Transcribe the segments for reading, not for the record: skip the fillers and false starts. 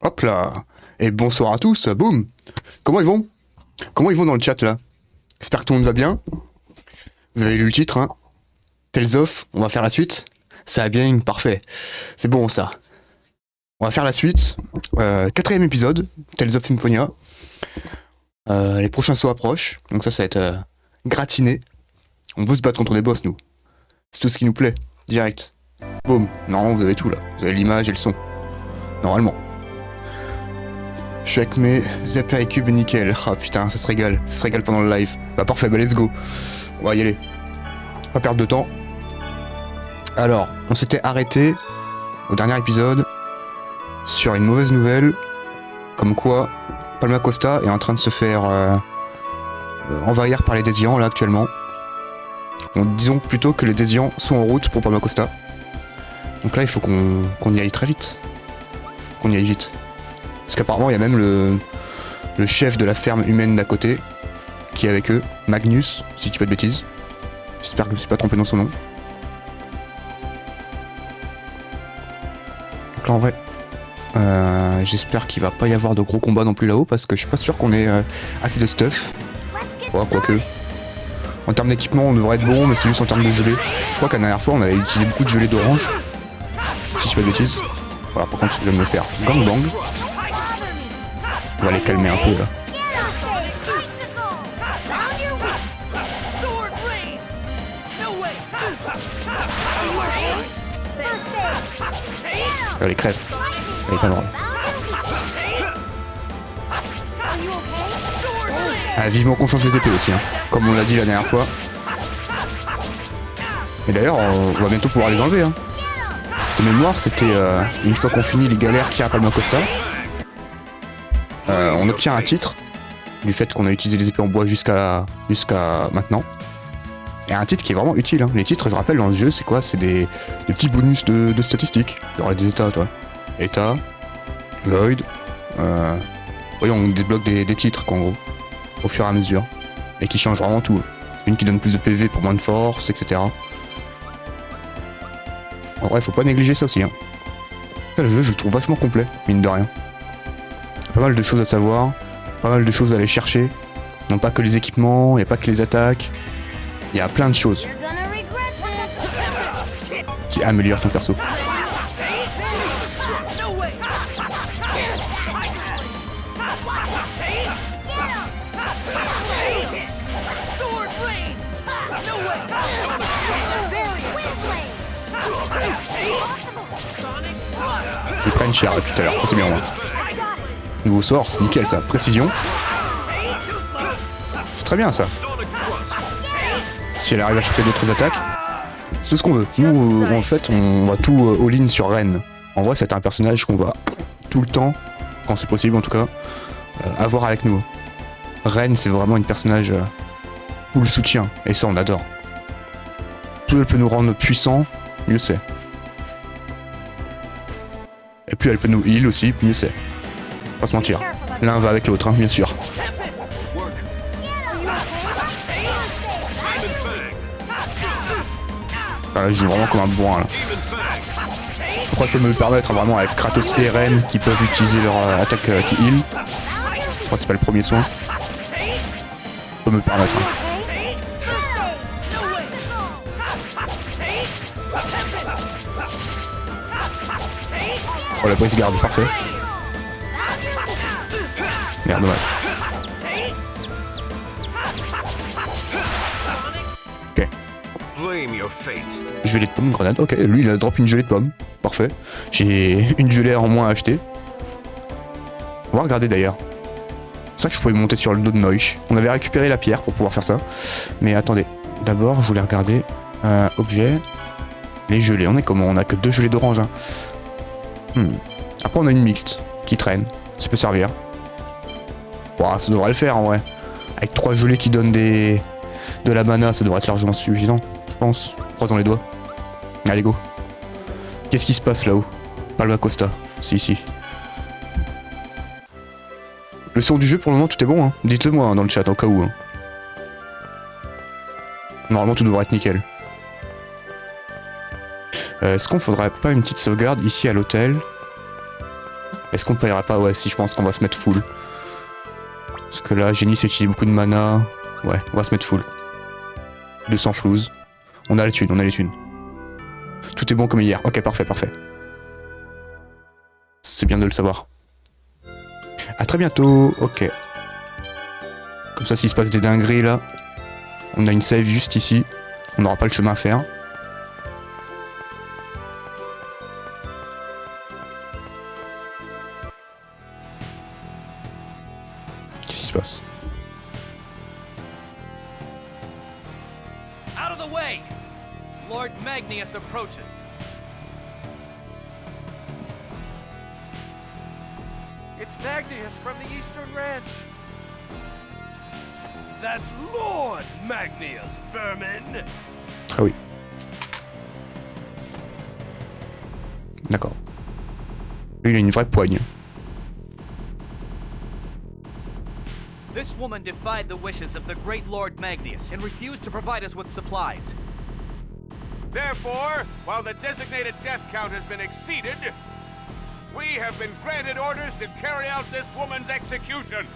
Hop là. Et bonsoir à tous, boum. Comment ils vont? Comment ils vont dans le chat là? J'espère que tout le monde va bien. Vous avez lu le titre, hein? Tales of, on va faire la suite. Ça va bien, parfait. C'est bon ça. On va faire la suite. Quatrième épisode, Tales of Symphonia. Les prochains sauts approchent, donc ça va être gratiné. On veut se battre contre des boss, nous. C'est tout ce qui nous plaît, direct. Boum. Normalement, vous avez tout là. Vous avez l'image et le son. Normalement. Je suis avec mes Zeppelin Cube nickel. Ah putain, ça se régale. Ça se régale pendant le live. Bah parfait, bah let's go. On va y aller. Pas perdre de temps. Alors, on s'était arrêté au dernier épisode sur une mauvaise nouvelle. Comme quoi, Palma Costa est en train de se faire envahir par les désians là actuellement. Disons plutôt que les désians sont en route pour Palma Costa. Donc là, il faut qu'on y aille très vite. Qu'on y aille vite. Parce qu'apparemment, il y a même le chef de la ferme humaine d'à côté qui est avec eux, Magnus, si je dis pas de bêtises. J'espère que je me suis pas trompé dans son nom. Donc là, en vrai, j'espère qu'il va pas y avoir de gros combats non plus là-haut parce que je suis pas sûr qu'on ait assez de stuff. Ouais, quoique. En termes d'équipement, on devrait être bon, mais c'est juste en termes de gelée. Je crois que la dernière fois, on avait utilisé beaucoup de gelée d'orange. Si je dis pas de bêtises. Voilà, par contre, je vais me faire gangbang. On va les calmer un peu là. Allez, crève. Allez, pas drôle. Ah, vivement qu'on change les épées aussi, hein. Comme on l'a dit la dernière fois. Et d'ailleurs, on va bientôt pouvoir les enlever, hein. De mémoire, c'était une fois qu'on finit les galères qu'il y a à Palma Costa. On obtient un titre du fait qu'on a utilisé les épées en bois jusqu'à maintenant. Et un titre qui est vraiment utile, hein. Les titres, je rappelle, dans ce jeu, c'est quoi? C'est des petits bonus de statistiques. Il y aura des états, toi. État, Lloyd. Voyons, on débloque des titres, quoi, en gros. Au fur et à mesure. Et qui changent vraiment tout. Une qui donne plus de PV pour moins de force, etc. En vrai, faut pas négliger ça aussi, hein. Le jeu, je le trouve vachement complet, mine de rien. Pas mal de choses à savoir, pas mal de choses à aller chercher. Non pas que les équipements, y a pas que les attaques. Il y a plein de choses qui améliorent ton perso. Ils prennent cher depuis tout à l'heure, ça c'est bien moi. Nouveau sort, c'est nickel ça, précision. C'est très bien ça. Si elle arrive à choper d'autres attaques, c'est tout ce qu'on veut. Nous, en fait, on va tout all-in sur Ren. En vrai, c'est un personnage qu'on va tout le temps, quand c'est possible en tout cas, avoir avec nous. Ren, c'est vraiment une personnage full soutien, et ça on adore. Plus elle peut nous rendre puissants, mieux c'est. Et plus elle peut nous heal aussi, mieux c'est. Pas se mentir. L'un va avec l'autre, hein, bien sûr. Là, je joue vraiment comme un bourrin là. Pourquoi je peux me le permettre vraiment avec Kratos et Ren qui peuvent utiliser leur attaque qui heal. Je crois que c'est pas le premier soin. Je peux me le permettre. Hein. Oh la brise garde, parfait. Merde, dommage. Ok. Gelée de pomme, grenade. Ok, lui il a drop une gelée de pomme. Parfait. J'ai une gelée en moins à acheter. On va regarder d'ailleurs. C'est ça que je pouvais monter sur le dos de Noich. On avait récupéré la pierre pour pouvoir faire ça. Mais attendez. D'abord, je voulais regarder. Objet. Les gelées. On est comment? On a que 2 gelées d'orange. Hein. Après, on a une mixte qui traîne. Ça peut servir. Wow, ça devrait le faire en vrai. Avec 3 gelées qui donnent de la mana, ça devrait être largement suffisant. Je pense. Croisons les doigts. Allez, go. Qu'est-ce qui se passe là-haut? Palma Costa. C'est ici. Le son du jeu, pour le moment, tout est bon. Hein. Dites-le moi hein, dans le chat, au cas où. Hein. Normalement, tout devrait être nickel. Est-ce qu'on faudrait pas une petite sauvegarde ici à l'hôtel? Est-ce qu'on paiera pas? Ouais, si, je pense qu'on va se mettre full. Parce que là, Génie s'est utilisé beaucoup de mana. Ouais, on va se mettre full. 200 flouze. On a les thunes, on a les thunes. Tout est bon comme hier. Ok, parfait, parfait. C'est bien de le savoir. À très bientôt. Ok. Comme ça, s'il se passe des dingueries là, on a une save juste ici. On n'aura pas le chemin à faire. Qu'est-ce qui se passe? Out of the way! Lord Magnius approaches. It's Magnius from the Eastern Ranch. That's Lord Magnius, vermin! Ah oui. D'accord. Lui, il a une vraie poigne. This woman defied the wishes of the great Lord Magnius and refused to provide us with supplies. Therefore, while the designated death count has been exceeded, we have been granted orders to carry out this woman's execution.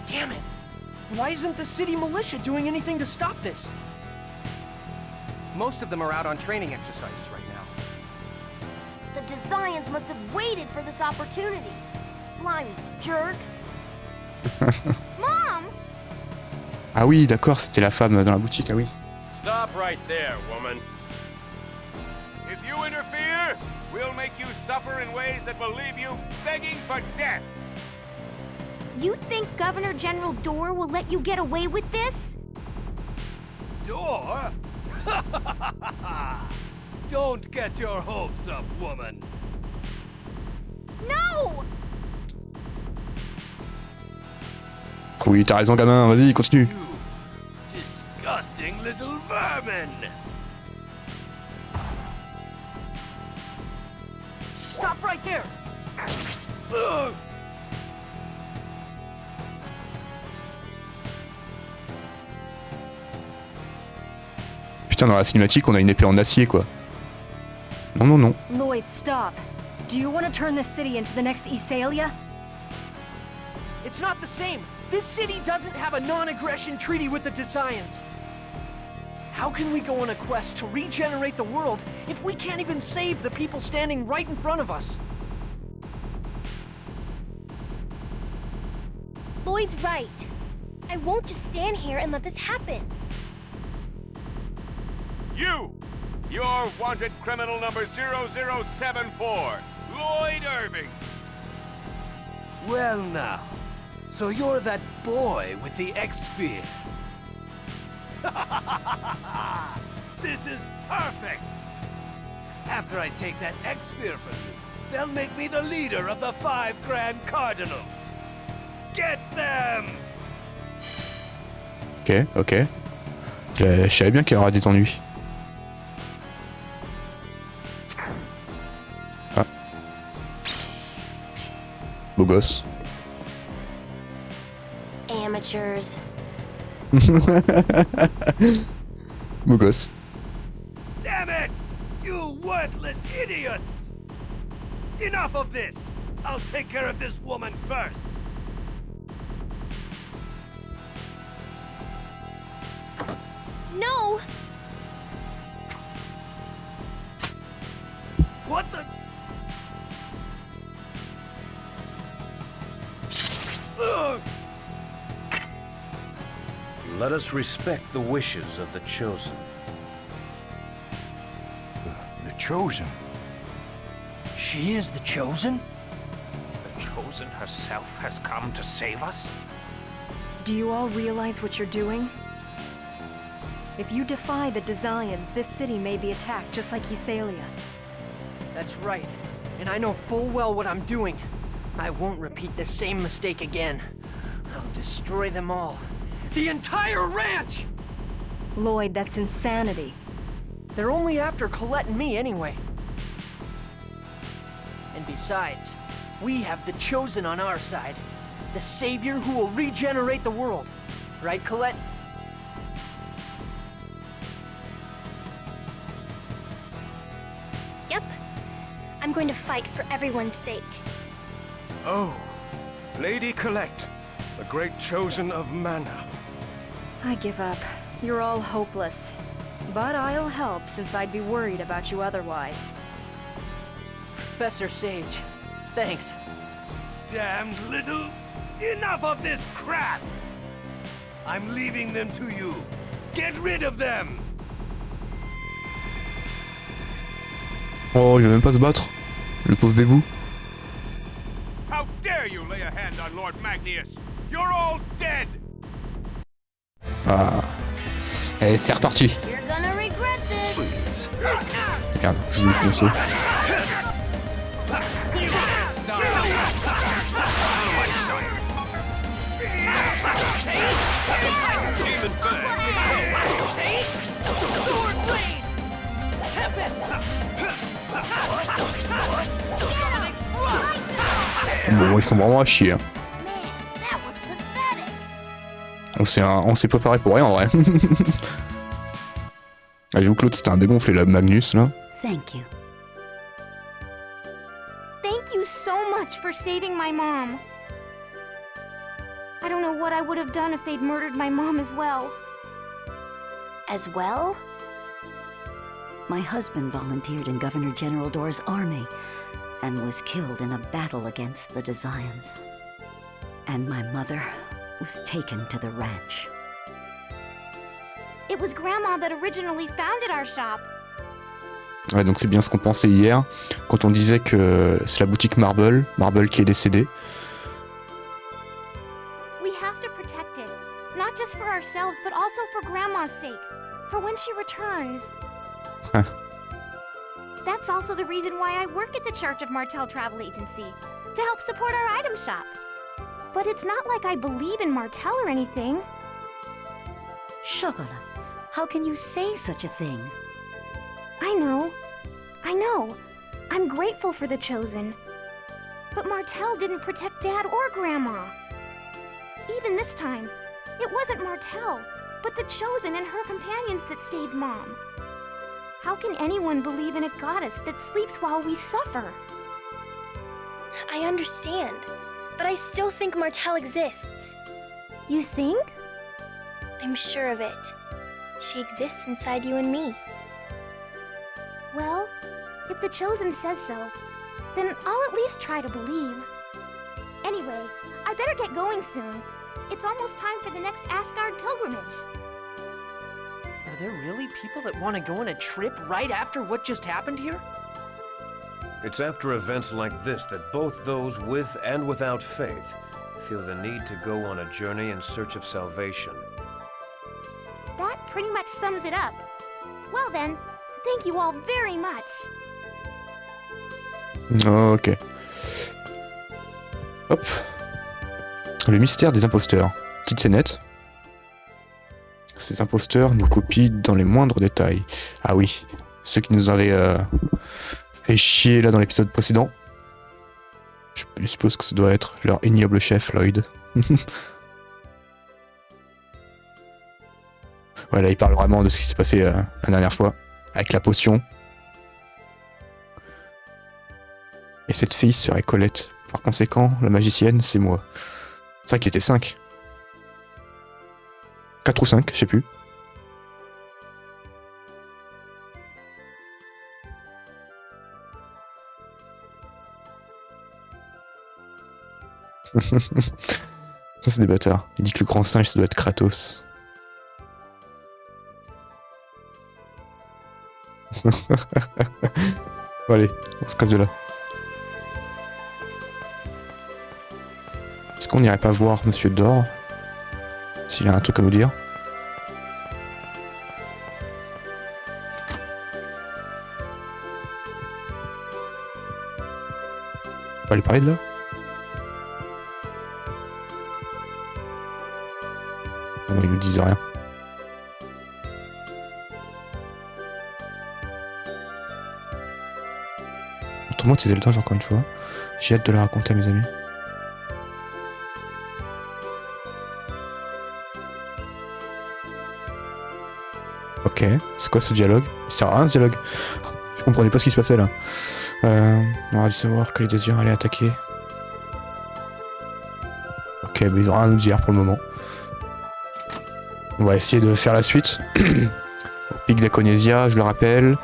Damn it! Why isn't the city militia doing anything to stop this? Most of them are out on training exercises right now. The Desians must have waited for this opportunity. Slimy jerks. Mom! Ah oui, d'accord, c'était la femme dans la boutique, ah oui. Stop right there, woman. If you interfere, we'll make you suffer in ways that will leave you begging for death. You think Governor General Dorr will let you get away with this? Door? Don't get your hopes up, woman. No! Oui, t'as raison, gamin, vas-y, continue. You disgusting little vermin! Stop right there! Ugh. Putain, dans la cinématique, on a une épée en acier, quoi. Non, non, non. Lloyd, stop. Do you want to turn this city into the next Isalia? It's not the same. This city doesn't have a non-aggression treaty with the Desians. How can we go on a quest to regenerate the world if we can't even save the people standing right in front of us? Lloyd's right. I won't just stand here and let this happen. You! You're wanted criminal number 0074, Lloyd Irving. Well now, so you're that boy with the X-Sphere. This is perfect! After I take that X-Sphere from you, they'll make me the leader of the 5 Grand Cardinals. Get them! Ok, ok. Je savais bien qu'il y aura des ennuis. Ah. Beau gosse. Amateurs. Beau gosse. Damn it! You worthless idiots! Enough of this! I'll take care of this woman first! No! What the? Ugh! Let us respect the wishes of the Chosen. The Chosen? She is the Chosen? The Chosen herself has come to save us? Do you all realize what you're doing? If you defy the Desians, this city may be attacked just like Isalia. That's right. And I know full well what I'm doing. I won't repeat the same mistake again. I'll destroy them all. The entire ranch! Lloyd, that's insanity. They're only after Colette and me anyway. And besides, we have the Chosen on our side. The Savior who will regenerate the world. Right, Colette? Yep. I'm going to fight for everyone's sake. Oh, Lady Colette, the great chosen of Mana. I give up. You're all hopeless. But I'll help since I'd be worried about you otherwise. Professor Sage, thanks. Damned little. Enough of this crap! I'm leaving them to you. Get rid of them! Oh, il va même pas se battre. Le pauvre bébou. How dare you lay a hand on Lord Magnius? You're all dead! Ah. Et c'est reparti. You're gonna regret this. Regarde, je vais le poncer. Bon, ils sont vraiment à chier. Hein. Man, that was pathetic. On s'est préparé pour rien en vrai. Ah, j'avoue que l'autre c'était un dégonflé là, Magnus là. Thank you. Thank you so much for saving my mom. I don't know what I would have done if they'd murdered my mom as well. As well? My husband volunteered in Governor General Dor's army and was killed in a battle against the Desians. And my mother was taken to the ranch. It was Grandma that originally founded our shop. Ouais, donc c'est bien ce qu'on pensait hier quand on disait que c'est la boutique Marble qui est décédée. We have to protect it, not just for ourselves, but also for Grandma's sake, for when she returns. Huh. That's also the reason why I work at the Church of Martel Travel Agency, to help support our item shop. But it's not like I believe in Martel or anything. Chocolat, how can you say such a thing? I know. I'm grateful for the Chosen. But Martel didn't protect Dad or Grandma. Even this time, it wasn't Martel, but the Chosen and her companions that saved Mom. How can anyone believe in a goddess that sleeps while we suffer? I understand, but I still think Martel exists. You think? I'm sure of it. She exists inside you and me. Well, if the Chosen says so, then I'll at least try to believe. Anyway, I better get going soon. It's almost time for the next Asgard pilgrimage. Are there really people that want to go on a trip right after what just happened here? It's after events like this that both those with and without faith feel the need to go on a journey in search of salvation. That pretty much sums it up. Well then, thank you all very much. Ok. Hop. Le mystère des imposteurs. Petite scénette. Ces imposteurs nous copient dans les moindres détails. Ah oui, ceux qui nous avaient fait chier là dans l'épisode précédent. Je suppose que ça doit être leur ignoble chef, Lloyd. Voilà, il parle vraiment de ce qui s'est passé la dernière fois, avec la potion. Et cette fille serait Colette. Par conséquent, la magicienne, c'est moi. C'est vrai qu'il était 5. 4 ou 5, je sais plus. Ça c'est des bâtards. Il dit que le grand singe ça doit être Kratos. Bon, allez, on se casse de là. Est-ce qu'on n'irait pas voir Monsieur Dor s'il a un truc à nous dire? On va lui parler de là? Non, ils nous disent rien. Montre-moi tes Zelda encore une fois. J'ai hâte de la raconter à mes amis. Ok, c'est quoi ce dialogue? Il sert à rien ce dialogue. Je comprenais pas ce qui se passait là. On aurait dû savoir que les désirs allaient attaquer. Ok, bah ils ont rien à nous dire pour le moment. On va essayer de faire la suite. Au pic d'Aconesia, je le rappelle,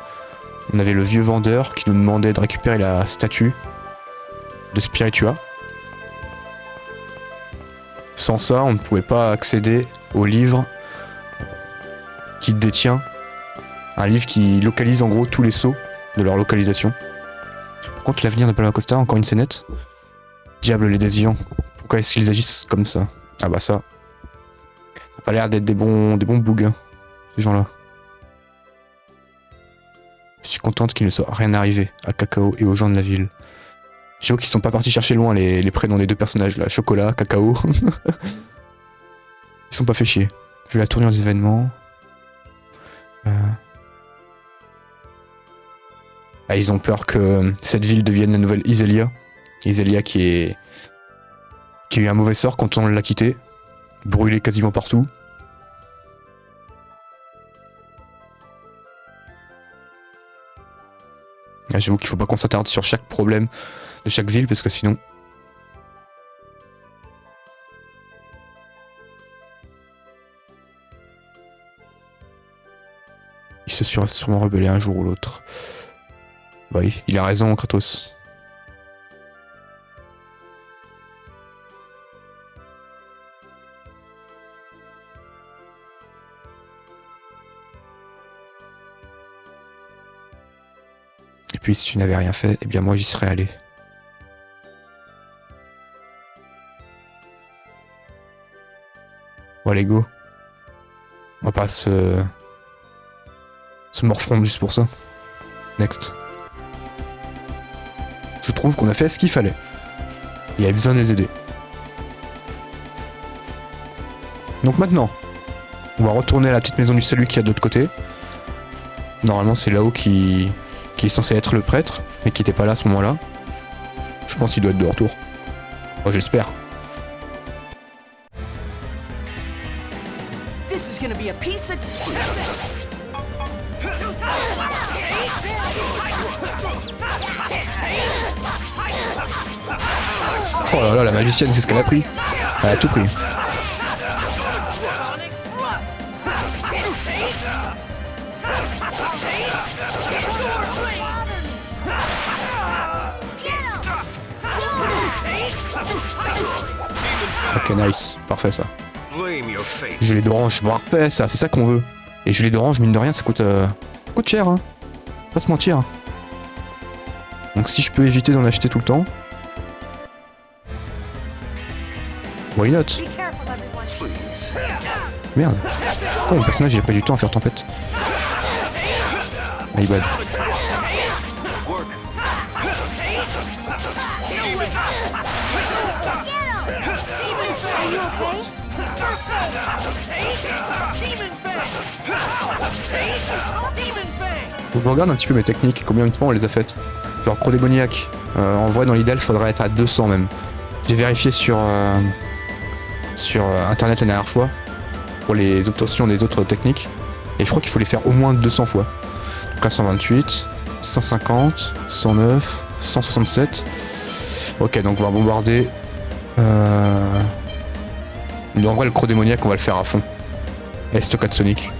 on avait le vieux vendeur qui nous demandait de récupérer la statue de Spiritua. Sans ça, on ne pouvait pas accéder au livre qui détient. Un livre qui localise en gros tous les sceaux de leur localisation. Par contre, l'avenir de Palacosta, encore une scénette. Diable les désiants. Pourquoi est-ce qu'ils agissent comme ça? Ah bah ça. Ça n'a pas l'air d'être des bons bougs, hein, ces gens-là. Je suis contente qu'il ne soit rien arrivé à Cacao et aux gens de la ville. J'avoue qu'ils sont pas partis chercher loin les prénoms des deux personnages là. Chocolat, Cacao. Ils sont pas fait chier. Je vais la tournure des événements. Ah, ils ont peur que cette ville devienne la nouvelle Iselia. Iselia qui a eu un mauvais sort quand on l'a quitté. Brûlé quasiment partout. Ah, j'avoue qu'il faut pas qu'on s'attarde sur chaque problème de chaque ville parce que sinon... il se sera sûrement rebellé un jour ou l'autre. Oui, il a raison, Kratos. Et puis si tu n'avais rien fait, eh bien moi j'y serais allé. Bon allez go. On va pas se morfondre juste pour ça. Next. Je trouve qu'on a fait ce qu'il fallait. Il y a besoin de les aider. Donc maintenant, on va retourner à la petite maison du salut qui est de l'autre côté. Normalement c'est là-haut qui est censé être le prêtre, mais qui n'était pas là à ce moment-là. Je pense qu'il doit être de retour. Oh, j'espère. This is gonna be a piece of... Oh là là, la magicienne, c'est ce qu'elle a pris. Elle a tout pris. Ok, nice. Parfait, ça. Gelée d'orange, parfait, ça. C'est ça qu'on veut. Et gelée d'orange, mine de rien, ça coûte cher, hein. Pas se mentir. Donc si je peux éviter d'en acheter tout le temps... why not? Merde. Pourquoi mon personnage il a pris du temps à faire tempête? My bad. Faut que je regarde un petit peu mes techniques, combien de fois on les a faites. Genre croc démoniaque. En vrai dans l'idéal faudrait être à 200 même. J'ai vérifié sur internet la dernière fois pour les obtentions des autres techniques et je crois qu'il faut les faire au moins 200 fois. Donc là 128, 150, 109, 167. Ok, donc on va bombarder. En vrai le croc démoniaque on va le faire à fond. Et stockade Sonic.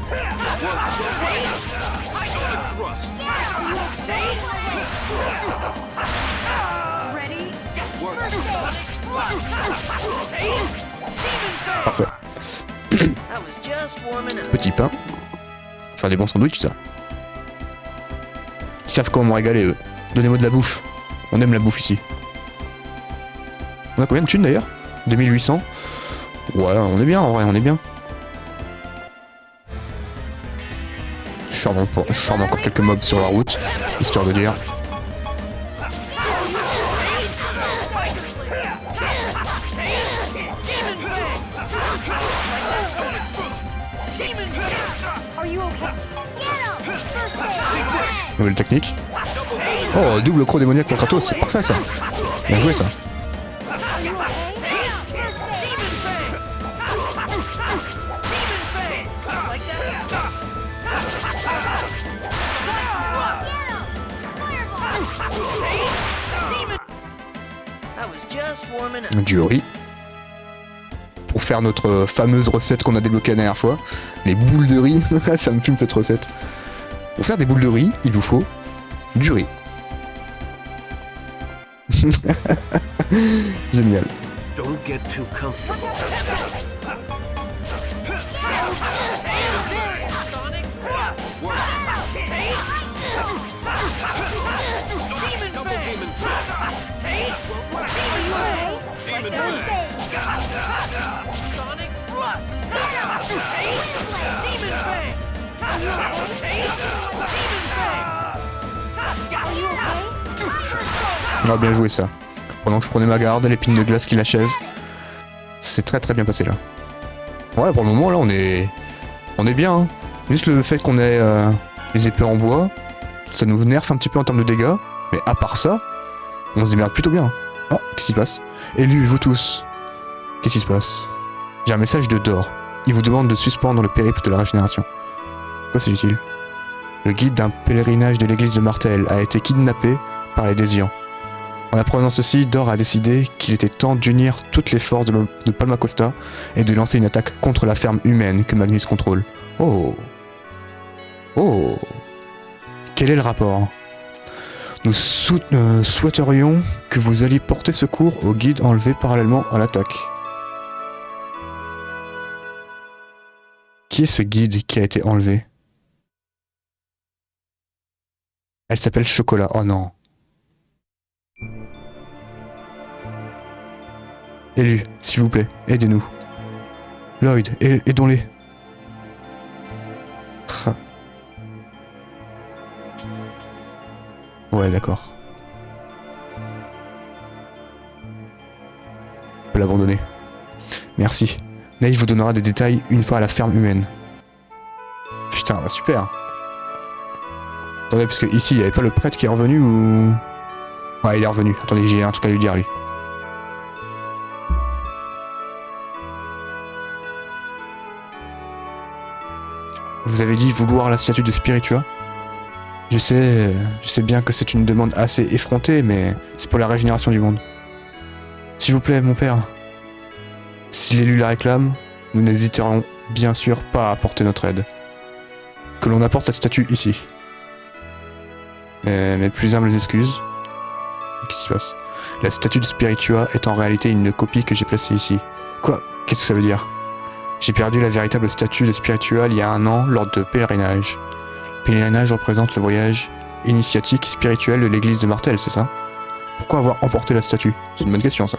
Parfait. Petit pain. Faire des bons sandwichs, ça. Ils savent comment me régaler, eux. Donnez-moi de la bouffe. On aime la bouffe ici. On a combien de thunes d'ailleurs? 2800. Ouais, on est bien en vrai, on est bien. Je charme encore quelques mobs sur la route, histoire de dire. Nouvelle technique. Oh, double croc démoniaque pour Kratos, c'est parfait ça. Bien joué ça. I was just warming up. Du riz. Pour faire notre fameuse recette qu'on a débloquée la dernière fois. Les boules de riz. Ça me fume cette recette. Pour faire des boules de riz, il vous faut du riz. Génial. Don't get too comfortable. On a bien joué ça. Pendant que je prenais ma garde, l'épine de glace qui l'achève. C'est très très bien passé là. Voilà, pour le moment là on est bien. Hein. Juste le fait qu'on ait les épées en bois, ça nous nerfe un petit peu en termes de dégâts. Mais à part ça, on se démerde plutôt bien. Oh, qu'est-ce qui se passe? Élus, vous tous. Qu'est-ce qui se passe? J'ai un message de Dor. Il vous demande de suspendre le périple de la régénération. Quoi s'agit-il? Le guide d'un pèlerinage de l'église de Martel a été kidnappé par les Désians. En apprenant ceci, Dor a décidé qu'il était temps d'unir toutes les forces de Palma Costa et de lancer une attaque contre la ferme humaine que Magnus contrôle. Oh. Oh. Quel est le rapport? Nous souhaiterions que vous alliez porter secours au guide enlevé parallèlement à l'attaque. Qui est ce guide qui a été enlevé? Elle s'appelle Chocolat. Oh non. Élu, s'il vous plaît, aidez-nous. Lloyd, aidons-les. Ouais, d'accord. On peut l'abandonner. Merci. Nate vous donnera des détails une fois à la ferme humaine. Putain, bah super. Attendez, parce que ici, il n'y avait pas le prêtre qui est revenu ou... Ouais, il est revenu. Attendez, j'ai un truc à lui dire, lui. Vous avez dit vouloir la statue de Spiritua? Je sais bien que c'est une demande assez effrontée, mais c'est pour la régénération du monde. S'il vous plaît, mon père. Si l'élu la réclame, nous n'hésiterons bien sûr pas à apporter notre aide. Que l'on apporte la statue ici. Mes plus humbles excuses. Qu'est-ce qui se passe? La statue de Spiritua est en réalité une copie que j'ai placée ici. Quoi? Qu'est-ce que ça veut dire? J'ai perdu la véritable statue de Spiritua il y a 1 an lors de pèlerinage. Le pèlerinage représente le voyage initiatique spirituel de l'église de Martel, c'est ça? Pourquoi avoir emporté la statue? C'est une bonne question ça.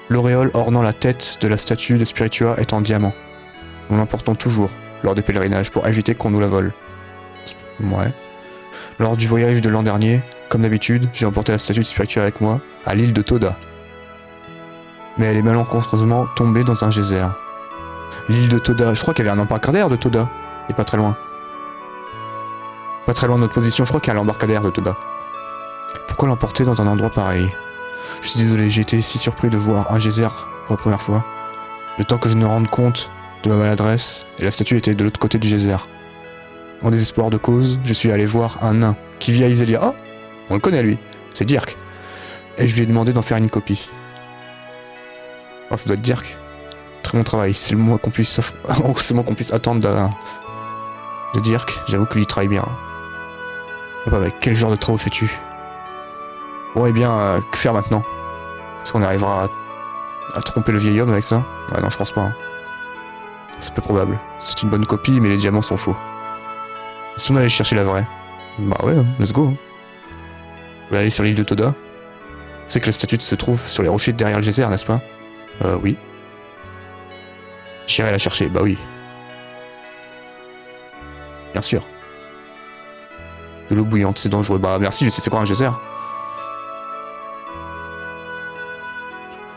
L'auréole ornant la tête de la statue de Spiritua est en diamant. Nous l'emportons toujours lors des pèlerinages pour éviter qu'on nous la vole. Ouais. Lors du voyage de l'an dernier, comme d'habitude, j'ai emporté la statue de Spiritua avec moi à l'île de Toda. Mais elle est malencontreusement tombée dans un geyser. L'île de Toda, je crois qu'il y avait un embarcadère de Toda, et pas très loin. Pas très loin de notre position, je crois qu'il y a l'embarcadère de Toda. Pourquoi l'emporter dans un endroit pareil? Je suis désolé, j'ai été si surpris de voir un geyser pour la première fois. Le temps que je me rende compte de ma maladresse, et la statue était de l'autre côté du geyser. En désespoir de cause, je suis allé voir un nain qui vit à Isélia. Ah, on le connaît lui, c'est Dirk. Et je lui ai demandé d'en faire une copie. Oh, ça doit être Dirk. Très bon travail, c'est le moins qu'on puisse, attendre de Dirk. J'avoue qu'il y travaille bien. Ah bah, avec quel genre de travaux fais-tu? Bon, eh bien, que faire maintenant? Est-ce qu'on arrivera à tromper le vieil homme avec ça? Ouais, non, je pense pas. Hein. C'est peu probable. C'est une bonne copie, mais les diamants sont faux. Si on allait chercher la vraie? Bah ouais, let's go. Vous voulez aller sur l'île de Toda? C'est que la statue se trouve sur les rochers derrière le geyser, n'est-ce pas? Oui. J'irai la chercher, bah oui. Bien sûr. De l'eau bouillante, c'est dangereux. Bah merci, je sais c'est quoi un geyser.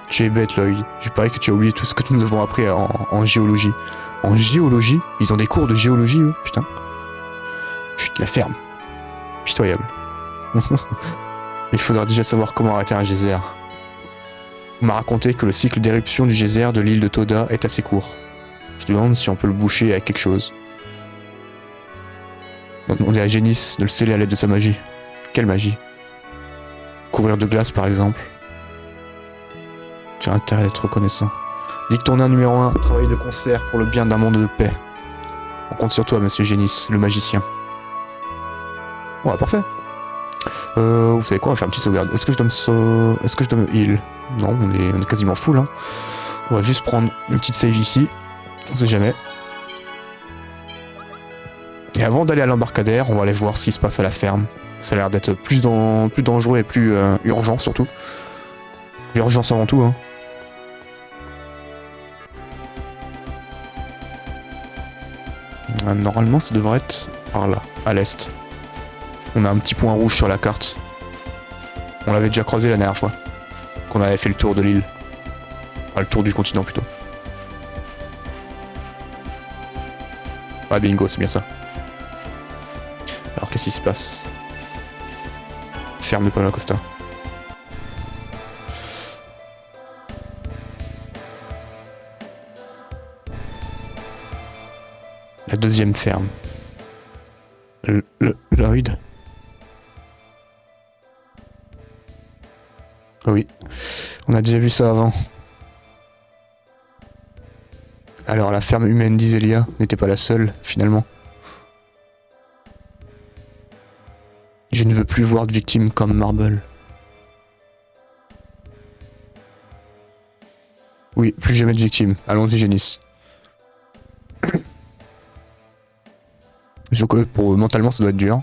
Tu es bête, Lloyd. Je parie que tu as oublié tout ce que nous avons appris en géologie. En géologie? Ils ont des cours de géologie, eux? Putain. Chut, la ferme. Pitoyable. Il faudra déjà savoir comment arrêter un geyser. On m'a raconté que le cycle d'éruption du geyser de l'île de Toda est assez court. Je demande si on peut le boucher avec quelque chose. On va demander à Génis de le sceller à l'aide de sa magie. Quelle magie? Couvrir de glace par exemple. Tu as intérêt à être reconnaissant. Victorien numéro 1, travailler de concert pour le bien d'un monde de paix. On compte sur toi, monsieur Génis, le magicien. Ouais, parfait. Vous savez quoi, on va faire une petite sauvegarde. Est-ce que je dois me heal? Non, on est quasiment full. Hein. On va juste prendre une petite save ici. On sait jamais. Et avant d'aller à l'embarcadère, on va aller voir ce qui se passe à la ferme. Ça a l'air d'être plus dangereux et plus urgent surtout. Urgence avant tout. Hein. Normalement, ça devrait être par là, à l'est. On a un petit point rouge sur la carte. On l'avait déjà croisé la dernière fois. Qu'on avait fait le tour de l'île. Enfin, le tour du continent plutôt. Ah bingo, c'est bien ça. Alors qu'est-ce qui se passe? Ferme de Palma Costa. La deuxième ferme. Lloyd. Oui, on a déjà vu ça avant. Alors la ferme humaine d'Iselia n'était pas la seule, finalement. Je ne veux plus voir de victimes comme Marble. Oui, plus jamais de victimes. Allons-y, Génis. Je crois que pour mentalement ça doit être dur.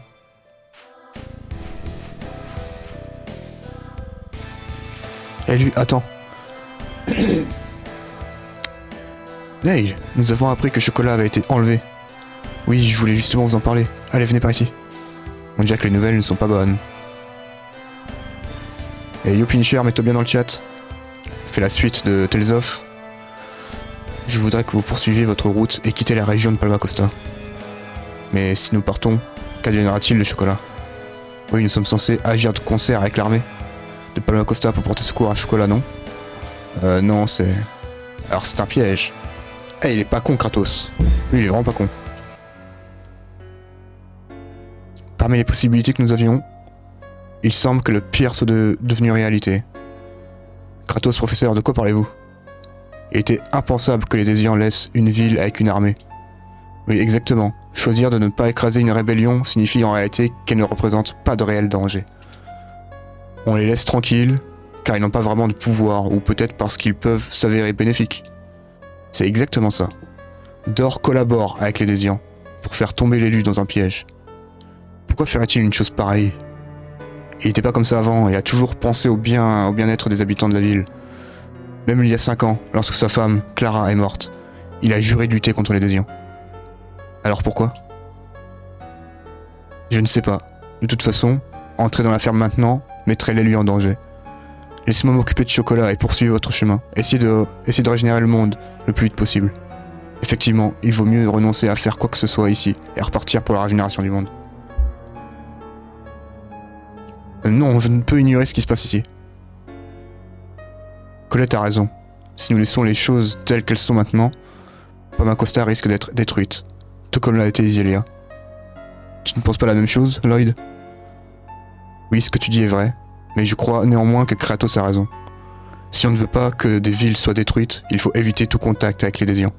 Et lui, attends. Hey, nous avons appris que Chocolat avait été enlevé. Oui, je voulais justement vous en parler. Allez, venez par ici. On dirait que les nouvelles ne sont pas bonnes. Et Yo Punisher, mets-toi bien dans le chat. Fais la suite de Tales of. Je voudrais que vous poursuiviez votre route et quittez la région de Palma Costa. Mais si nous partons, qu'adviendra-t-il de Chocolat? Oui, nous sommes censés agir de concert avec l'armée de Palma Costa pour porter secours à Chocolat, non? Non, c'est... Alors c'est un piège. Eh, il est pas con, Kratos. Lui, il est vraiment pas con. Parmi les possibilités que nous avions, il semble que le pire soit devenu réalité. Kratos, professeur, de quoi parlez-vous? Il était impensable que les Désians laissent une ville avec une armée. Oui, exactement. Choisir de ne pas écraser une rébellion signifie en réalité qu'elle ne représente pas de réel danger. On les laisse tranquilles, car ils n'ont pas vraiment de pouvoir, ou peut-être parce qu'ils peuvent s'avérer bénéfiques. C'est exactement ça. Dor collabore avec les Désians, pour faire tomber l'élu dans un piège. Pourquoi ferait-il une chose pareille? Il n'était pas comme ça avant, il a toujours pensé au bien-être des habitants de la ville. Même il y a 5 ans, lorsque sa femme, Clara, est morte, il a juré de lutter contre les Désians. Alors pourquoi? Je ne sais pas. De toute façon, entrer dans la ferme maintenant mettrait l'élu en danger. Laissez-moi m'occuper de Chocolat et poursuivre votre chemin. Essayez de régénérer le monde le plus vite possible. Effectivement, il vaut mieux renoncer à faire quoi que ce soit ici et repartir pour la régénération du monde. Non, je ne peux ignorer ce qui se passe ici. Colette a raison. Si nous laissons les choses telles qu'elles sont maintenant, Palma Costa risque d'être détruite. Tout comme l'a été Iselia. Tu ne penses pas la même chose, Lloyd? Oui, ce que tu dis est vrai, mais je crois néanmoins que Kratos a raison. Si on ne veut pas que des villes soient détruites, il faut éviter tout contact avec les Désians.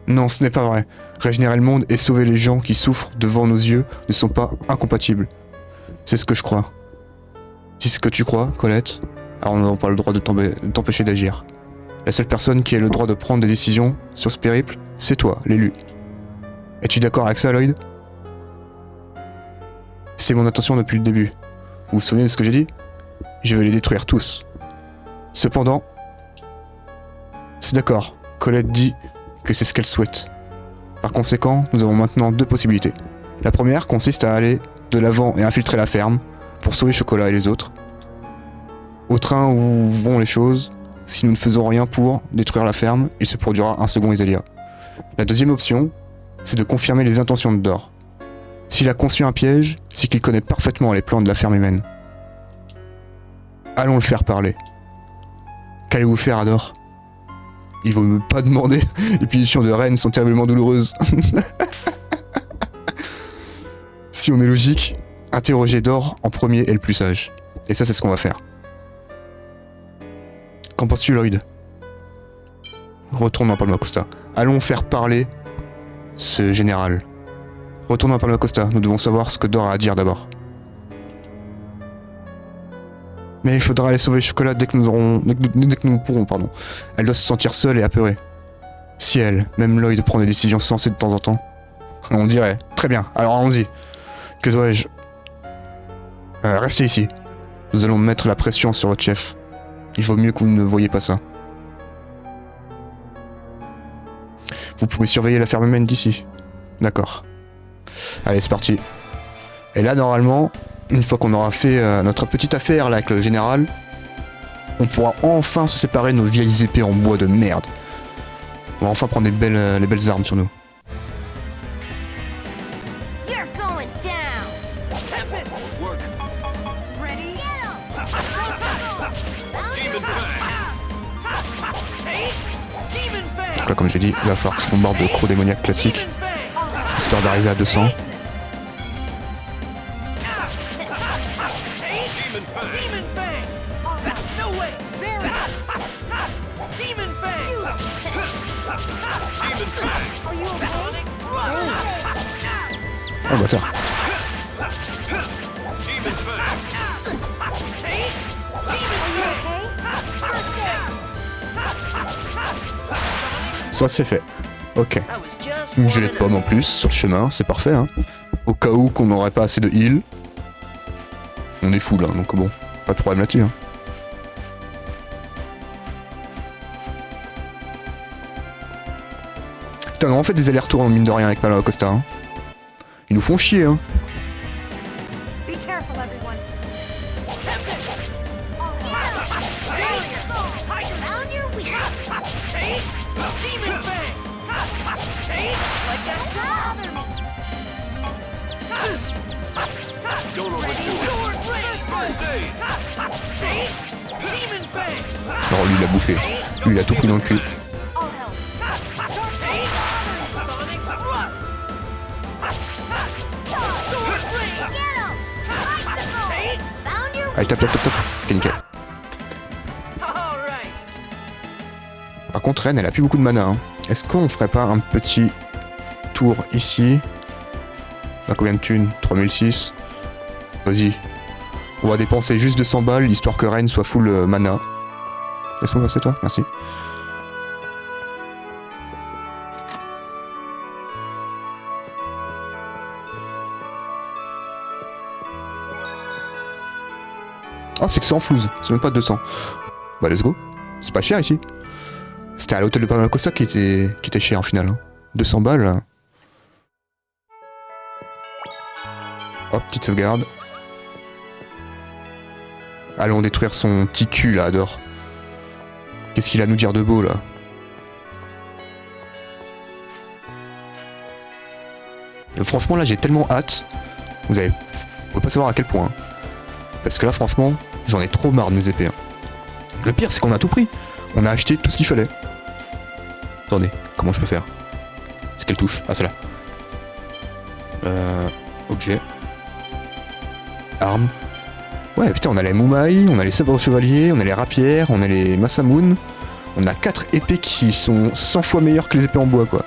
Non, ce n'est pas vrai. Régénérer le monde et sauver les gens qui souffrent devant nos yeux ne sont pas incompatibles. C'est ce que je crois. Si c'est ce que tu crois, Colette, alors nous n'avons pas le droit de t'empêcher d'agir. La seule personne qui a le droit de prendre des décisions sur ce périple, c'est toi, l'élu. Es-tu d'accord avec ça, Lloyd? C'est mon intention depuis le début. Vous vous souvenez de ce que j'ai dit? Je vais les détruire tous. Cependant, c'est d'accord, Colette dit que c'est ce qu'elle souhaite. Par conséquent, nous avons maintenant 2 possibilités. La première consiste à aller de l'avant et infiltrer la ferme pour sauver Chocolat et les autres. Au train où vont les choses, si nous ne faisons rien pour détruire la ferme, il se produira un second Iselia. La deuxième option, c'est de confirmer les intentions de Dor. S'il a conçu un piège, c'est qu'il connaît parfaitement les plans de la ferme humaine. Allons le faire parler. Qu'allez-vous faire à Dor? Il vaut mieux pas demander, les punitions de Reine sont terriblement douloureuses. Si on est logique, interroger Dor en premier est le plus sage. Et ça, c'est ce qu'on va faire. Qu'en penses-tu, Lloyd? Retournons à Palma Costa. Allons faire parler ce général. Retournons à Palma Costa. Nous devons savoir ce que Dor a à dire d'abord. Mais il faudra aller sauver Chocolat dès que nous pourrons, pardon. Elle doit se sentir seule et apeurée. Si elle, même Lloyd, prend des décisions sensées de temps en temps. On dirait. Très bien, alors allons-y. Que dois-je... restez ici. Nous allons mettre la pression sur votre chef. Il vaut mieux que vous ne voyiez pas ça. Vous pouvez surveiller la ferme humaine d'ici. D'accord. Allez, c'est parti. Et là, normalement, une fois qu'on aura fait notre petite affaire là avec le général, on pourra enfin se séparer de nos vieilles épées en bois de merde. On va enfin prendre les belles armes sur nous. Donc là, comme j'ai dit, il va falloir que je bombarde de crocs démoniaques classiques, histoire d'arriver à 200. Oh bâtard. Ça c'est fait. Ok. Une gelée de pomme en plus sur le chemin, c'est parfait hein. Au cas où qu'on n'aurait pas assez de heal. On est full hein, donc bon, pas de problème là-dessus hein. Putain, on a en fait des allers-retours en mine de rien avec Palma Costa hein. Ils nous font chier hein. Alors lui il a bouffé. Lui il a tout pris dans le cul. Allez, top. Ok, nickel. Par contre, Ren, elle a plus beaucoup de mana. Hein. Est-ce qu'on ferait pas un petit tour ici? On a combien de thunes? 3006. Vas-y. On va dépenser juste 200 balles, histoire que Ren soit full mana. Laisse-moi passer, toi. Merci. Ah, c'est que c'est en flouze, c'est même pas 200. Bah, let's go. C'est pas cher ici. C'était à l'hôtel de Palma Costa qui était cher en final. Hein. 200 balles. Là. Hop, petite sauvegarde. Allons détruire son petit cul là, Dor. Qu'est-ce qu'il a à nous dire de beau là? Franchement là j'ai tellement hâte. Vous pouvez pas savoir à quel point. Hein. Parce que là franchement, j'en ai trop marre de mes épées. Hein. Le pire c'est qu'on a tout pris. On a acheté tout ce qu'il fallait. Attendez, comment je peux faire? C'est quelle touche? Ah c'est là. Objet. Arme. Ouais putain on a les Moumaï, on a les sabres chevaliers, on a les rapières, on a les Masamoun. On a 4 épées qui sont 100 fois meilleures que les épées en bois quoi.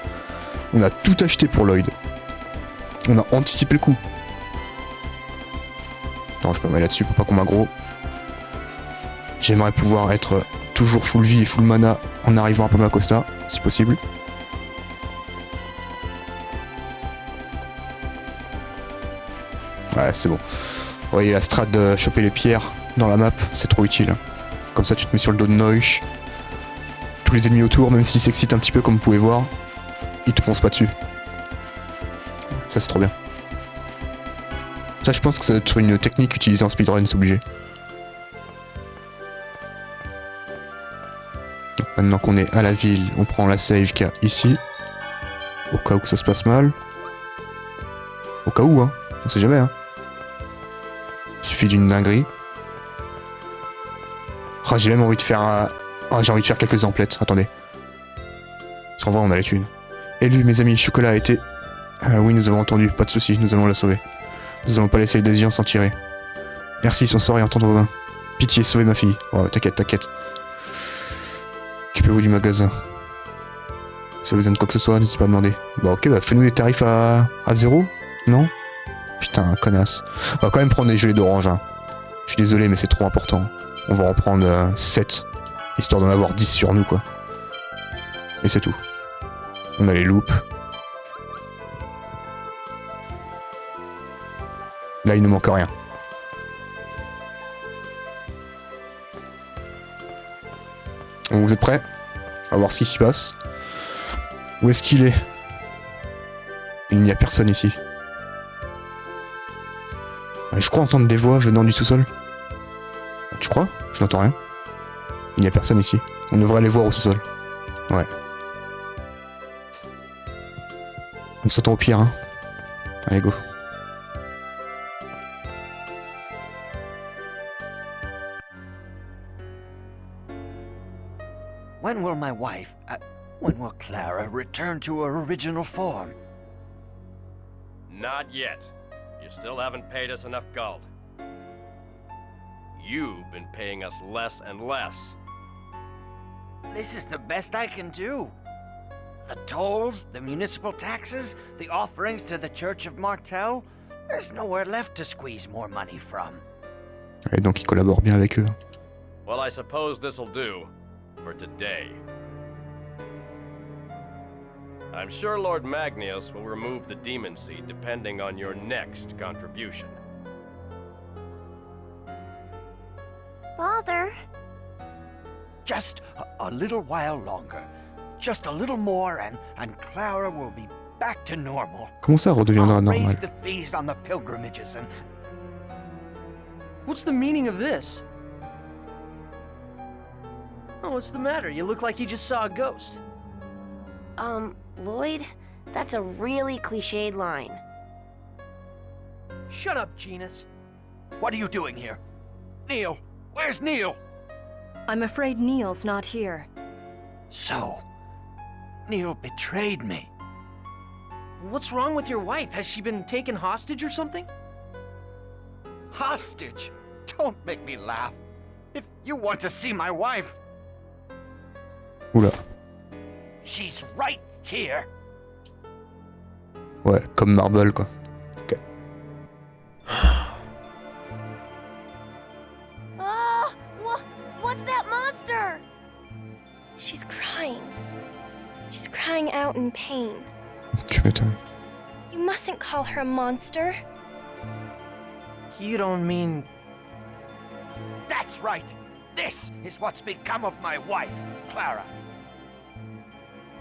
On a tout acheté pour Lloyd. On a anticipé le coup. Attends je peux me mettre là-dessus pour pas qu'on m'aggro. J'aimerais pouvoir être toujours full vie et full mana en arrivant à Palma Costa, si possible. Ouais c'est bon. Vous voyez la strat de choper les pierres dans la map, c'est trop utile. Comme ça tu te mets sur le dos de Noche. Tous les ennemis autour, même s'ils s'excitent un petit peu comme vous pouvez voir, ils te foncent pas dessus. Ça c'est trop bien. Ça je pense que ça doit être une technique utilisée en speedrun, c'est obligé. Donc, maintenant qu'on est à la ville, on prend la save qu'il y a ici. Au cas où ça se passe mal. Au cas où hein, on sait jamais hein. Il suffit d'une dinguerie. Oh, j'ai même envie de faire j'ai envie de faire quelques emplettes, attendez. Parce qu'en vrai on a les thunes. Élu mes amis, Chocolat a été... oui nous avons entendu, pas de soucis, nous allons la sauver. Nous allons pas laisser les désirs s'en tirer. Merci, son sort est entendre vos mains. Pitié, sauvez ma fille. Oh, t'inquiète. Occupez-vous du magasin. Si vous avez besoin de quoi que ce soit, n'hésitez pas à demander. Bah ok, bah fais-nous des tarifs à 0. Non? Putain, connasse. On va quand même prendre des gelées d'orange. Hein. Je suis désolé, mais c'est trop important. On va en prendre 7. Histoire d'en avoir 10 sur nous, quoi. Et c'est tout. On a les loupes. Là, il ne manque rien. Bon, vous êtes prêts? On va voir ce qui s'y passe. Où est-ce qu'il est? Il n'y a personne ici. Je crois entendre des voix venant du sous-sol. Tu crois? Je n'entends rien. Il n'y a personne ici. On devrait aller voir au sous-sol. Ouais. On s'attend au pire, hein. Allez, go. When will my wife, when will Clara return to her original form? Not yet. You still haven't paid us enough gold. You've been paying us less and less. This is the best I can do. The tolls, the municipal taxes, the offerings to the Church of Martel. There's nowhere left to squeeze more money from. Et donc ils collaborent bien avec eux. Well, I suppose this'll do. For today. I'm sure Lord Magnius will remove the Demon Seed depending on your next contribution. Father? Just a little while longer. Just a little more and Clara will be back to normal. Comment ça redeviendra I'll normal? raise the fees on the pilgrimages and... What's the meaning of this? Oh, what's the matter? You look like you just saw a ghost. Lloyd, that's a really cliched line. Shut up, Genus. What are you doing here? Neil! Where's Neil? I'm afraid Neil's not here. So, Neil betrayed me. What's wrong with your wife? Has she been taken hostage or something? Hostage? Don't make me laugh. If you want to see my wife... Oula. She's right here. Ouais, comme Marble, quoi. Ok. What's that monster? She's crying. She's crying out in pain. Tu m'étonnes. You mustn't call her a monster. You don't mean... That's right. This is what's become of my wife, Clara.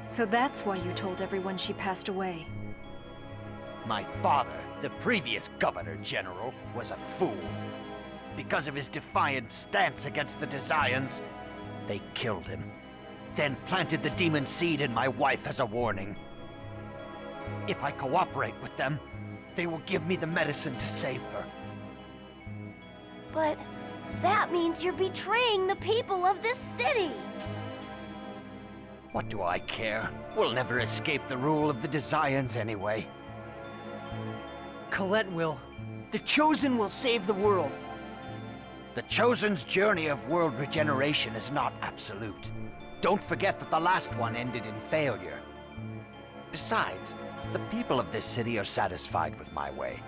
So that's why you told everyone she passed away. My father, the previous Governor General, was a fool. Because of his defiant stance against the Desians, they killed him. Then planted the demon seed in my wife as a warning. If I cooperate with them, they will give me the medicine to save her. But that means you're betraying the people of this city. What do I care? We'll never escape the rule of the Desians anyway. Colette will. The Chosen will save the world. The Chosen's journey of world regeneration is not absolute. Don't forget that the last one ended in failure. Besides, the people of this city are satisfied with my way.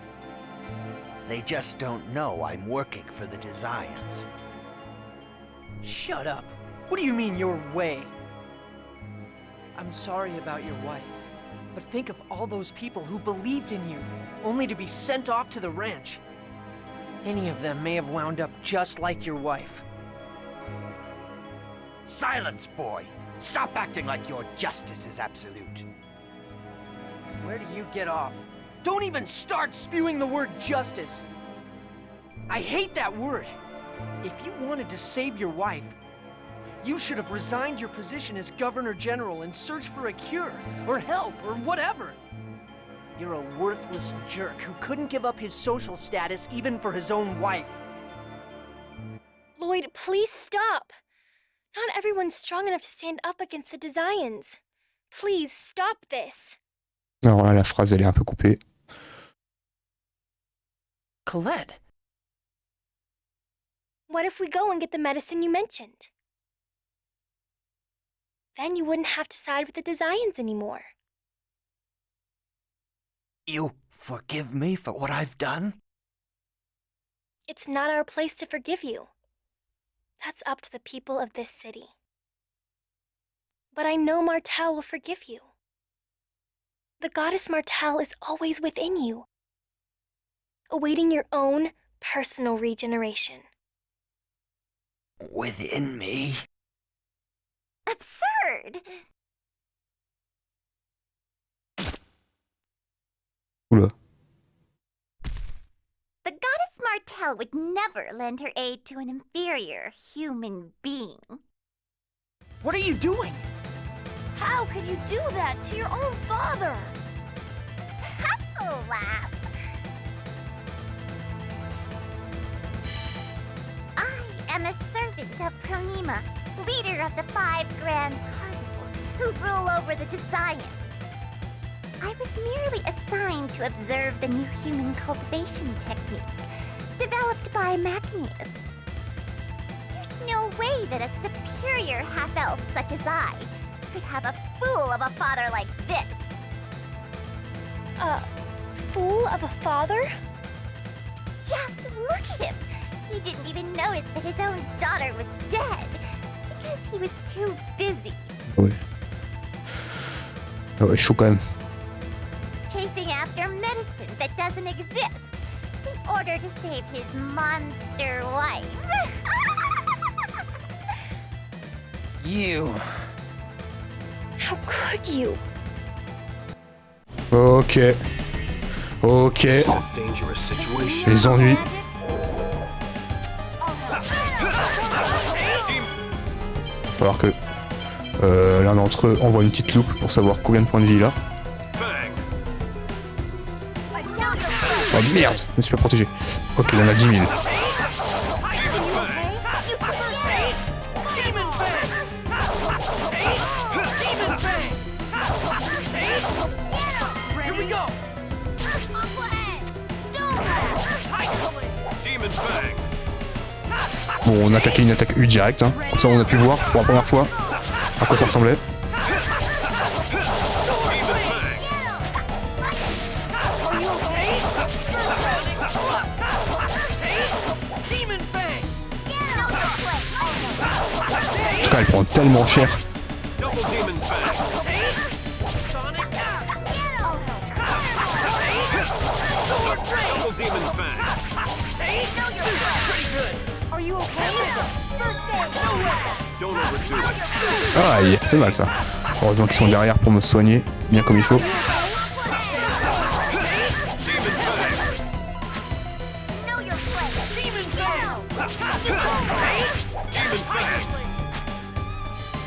They just don't know I'm working for the Desians. Shut up. What do you mean, your way? I'm sorry about your wife, but think of all those people who believed in you, only to be sent off to the ranch. Any of them may have wound up just like your wife. Silence, boy! Stop acting like your justice is absolute. Where do you get off? Don't even start spewing the word justice! I hate that word! If you wanted to save your wife, you should have resigned your position as Governor General and searched for a cure, or help, or whatever. You're a worthless jerk who couldn't give up his social status even for his own wife. Lloyd, please stop. Not everyone's strong enough to stand up against the Desians. Please stop this. Alors là, la phrase, elle est un peu coupée. Colette? What if we go and get the medicine you mentioned? Then you wouldn't have to side with the Desians anymore. You forgive me for what I've done? It's not our place to forgive you. That's up to the people of this city. But I know Martel will forgive you. The goddess Martel is always within you, awaiting your own personal regeneration. Within me? Absurd! Oula. The goddess Martel would never lend her aid to an inferior human being. What are you doing? How could you do that to your own father? That's a laugh. I am a servant of Pronema, leader of the 5 Grand Cardinals who rule over the Desians. I was merely assigned to observe the new human cultivation technique developed by Magnius. There's no way that a superior half-elf such as I could have a fool of a father like this. A fool of a father? Just look at him. He didn't even notice that his own daughter was dead because he was too busy Ouais. Ah ouais, chaud quand même. chasing after medicine that doesn't exist in order to save his monster wife. You... How could you? Ok. Ok. Dangerous situation. Les ennuis. Il va falloir que l'un d'entre eux envoie une petite loupe pour savoir combien de points de vie il a. Oh merde, je me suis pas protégé. Ok, il en a 10 000. Bon, on a attaqué une attaque U directe, hein. Comme ça on a pu voir pour la première fois à quoi ça ressemblait. En tout cas, elle prend tellement cher. Ah, yes, ça fait mal ça. Heureusement qu'ils sont derrière pour me soigner bien comme il faut.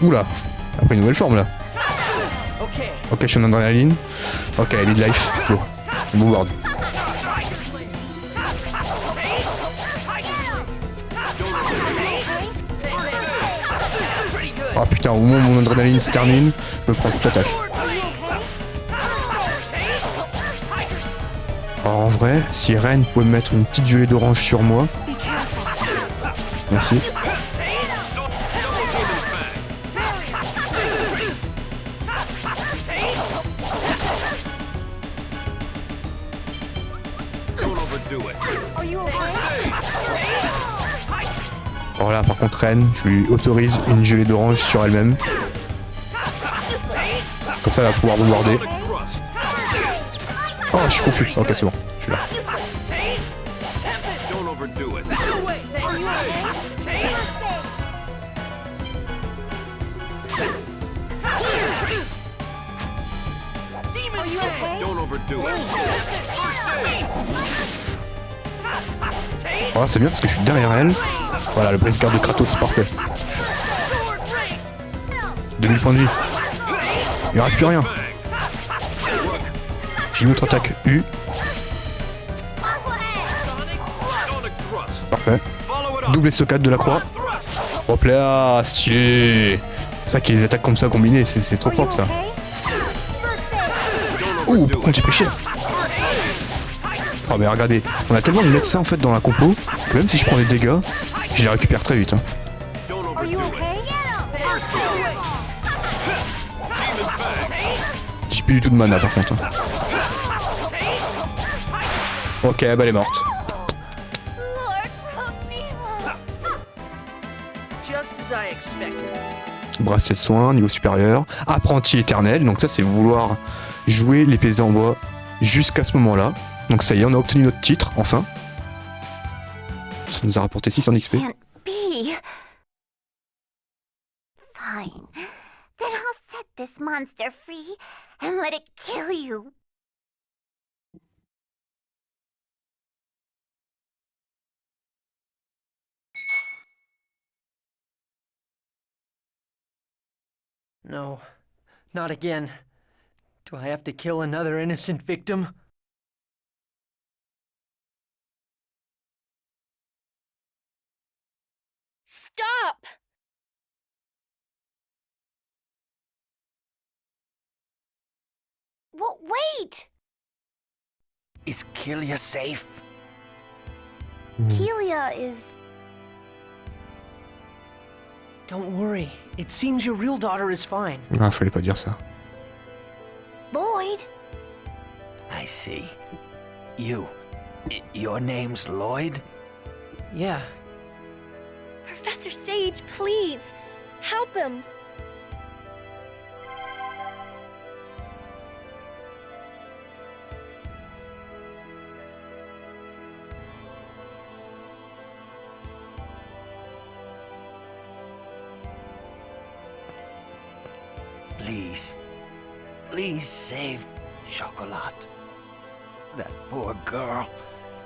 Oula, elle a pris une nouvelle forme là. Ok, je suis en adrénaline. Ok, mid-life, go. Move ward. Oh putain, au moment où mon adrénaline se termine, je me prends toute l'attaque. Alors en vrai, si Ren pouvait me mettre une petite gelée d'orange sur moi. Merci. Alors là, par contre, Ren, je lui autorise une gelée d'orange sur elle-même. Comme ça, elle va pouvoir bombarder. Oh, je suis confus. Ok, c'est bon, je suis là. Oh, c'est bien parce que je suis derrière elle. Voilà, le brise-garde de Kratos, c'est parfait. 2000 points de vie. Il ne reste plus rien. J'ai une autre attaque U. Parfait. Double estocade de la croix. Hop là, stylé. C'est ça qui les attaques comme ça combinées, c'est trop propre ça. Ouh, par contre j'ai pris cher. Oh mais regardez, on a tellement de médecins en fait dans la compo que même si je prends des dégâts, je les récupère très vite. Hein. J'ai plus du tout de mana par contre. Hein. Ok, bah elle est morte. Lord Pronema. Just as I expected. Bracelet de soin, niveau supérieur. Apprenti éternel, donc ça c'est vouloir jouer l'épée en bois jusqu'à ce moment-là. Donc ça y est, on a obtenu notre titre, enfin. Ça nous a rapporté 600 XP. Can't be. Fine. Then I'll set this monster free and let it kill you. No, not again. Do I have to kill another innocent victim? Stop! Well, wait! Is Kelia safe? Kelia is... Don't worry. It seems your real daughter is fine. Ah, fallait pas dire ça. Lloyd? I see. Your name's Lloyd? Yeah. Professor Sage, please! Help him! Please save Chocolat. That poor girl.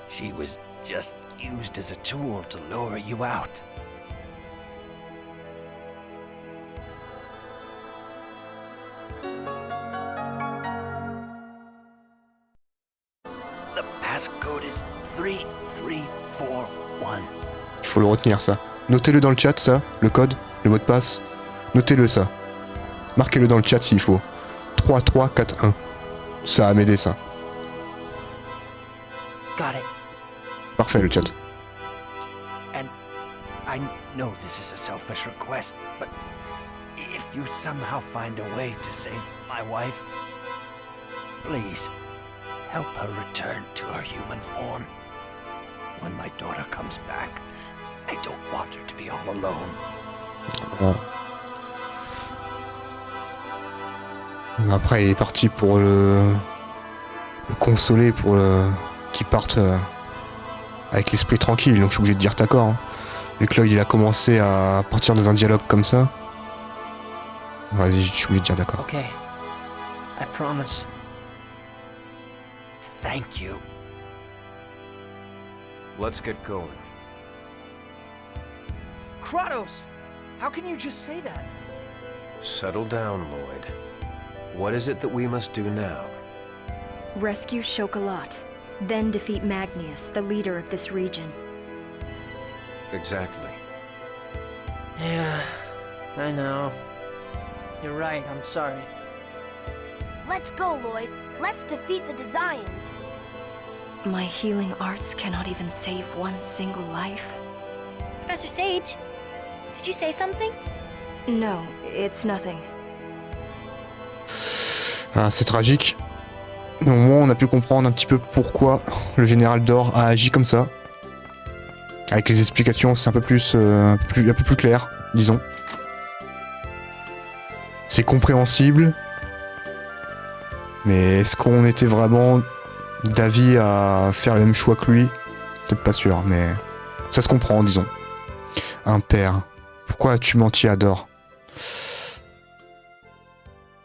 She was just used as a tool to lure you out. The passcode is 3341. Il faut le retenir ça. Notez-le dans le chat ça, le code, le mot de passe. Notez-le ça. Marquez-le dans le chat s'il faut. 3341. Ça va m'aider ça. Got it. Parfait le chat. And I know this is a selfish request, but if you somehow find a way to save my wife, please help her return to her human form. When my daughter comes back, I don't want her to be all alone. Ah. Après il est parti pour le consoler, pour qu'il parte avec l'esprit tranquille, donc je suis obligé de dire d'accord. Hein. Et que là il a commencé à partir dans un dialogue comme ça. Vas-y, je suis obligé de dire d'accord. Okay. I promise. Thank you. Let's get going. Kratos! How can you just say that? Settle down, Lloyd. What is it that we must do now? Rescue Chocolat, then defeat Magnius, the leader of this region. Exactly. Yeah, I know. You're right, I'm sorry. Let's go, Lloyd. Let's defeat the Desians. My healing arts cannot even save one single life. Professor Sage, did you say something? No, it's nothing. Ah, c'est tragique. Mais au moins on a pu comprendre un petit peu pourquoi le général Dor a agi comme ça. Avec les explications, c'est un peu plus clair, disons. C'est compréhensible. Mais est-ce qu'on était vraiment d'avis à faire le même choix que lui? Peut-être pas sûr, mais ça se comprend, disons. Un père. Pourquoi as-tu menti à Dor?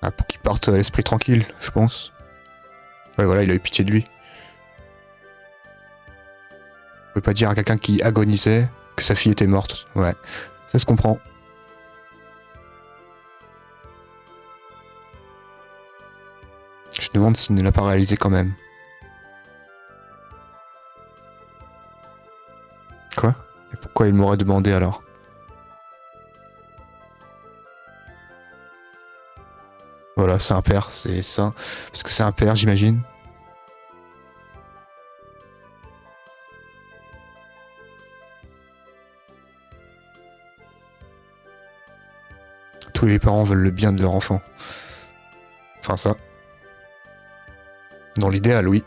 Ah, pour qu'il parte l'esprit tranquille, je pense. Ouais, voilà, il a eu pitié de lui. On peut pas dire à quelqu'un qui agonisait que sa fille était morte. Ouais, ça se comprend. Je demande s'il ne l'a pas réalisé quand même. Quoi? Et pourquoi il m'aurait demandé alors? Voilà, c'est un père, c'est ça. Parce que c'est un père, j'imagine. Tous les parents veulent le bien de leur enfant. Enfin ça. Dans l'idéal, oui.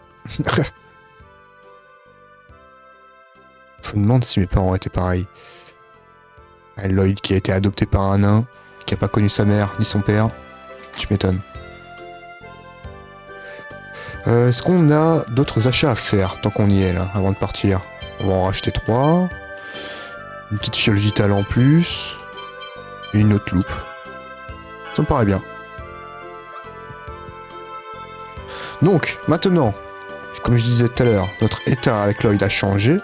Je me demande si mes parents étaient pareils. Lloyd qui a été adopté par un nain, qui a pas connu sa mère ni son père. Tu m'étonnes. Est-ce qu'on a d'autres achats à faire tant qu'on y est là, avant de partir? On va en racheter 3. Une petite fiole vitale en plus. Et une autre loupe. Ça me paraît bien. Donc, maintenant, comme je disais tout à l'heure, notre état avec Lloyd a changé.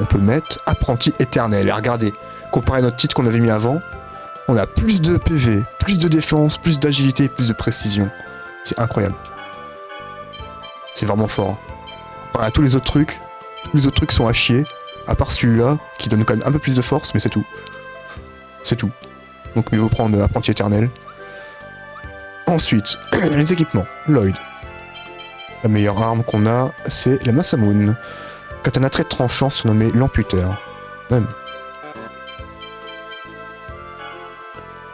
On peut mettre apprenti éternel. Et regardez, comparé à notre titre qu'on avait mis avant, on a plus de PV, plus de défense, plus d'agilité, plus de précision. C'est incroyable. C'est vraiment fort. Comparé à tous les autres trucs sont à chier, à part celui-là, qui donne quand même un peu plus de force, mais c'est tout. C'est tout. Donc mieux vaut prendre apprenti éternel. Ensuite, les équipements. Lloyd. La meilleure arme qu'on a, c'est la Masamune. Katana très tranchant surnommé l'amputeur. Même.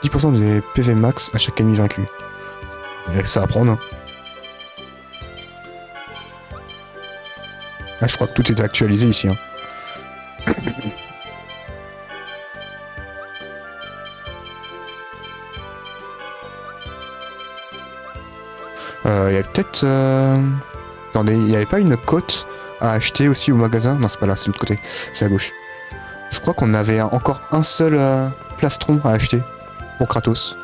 10% des PV max à chaque ennemi vaincu. Il y a que ça à prendre. Ah, je crois que tout est actualisé ici. Hein. Il y a peut-être... Attendez, il n'y avait pas une côte à acheter aussi au magasin? Non, c'est pas là, c'est de l'autre côté. C'est à gauche. Je crois qu'on avait encore un seul plastron à acheter pour Kratos.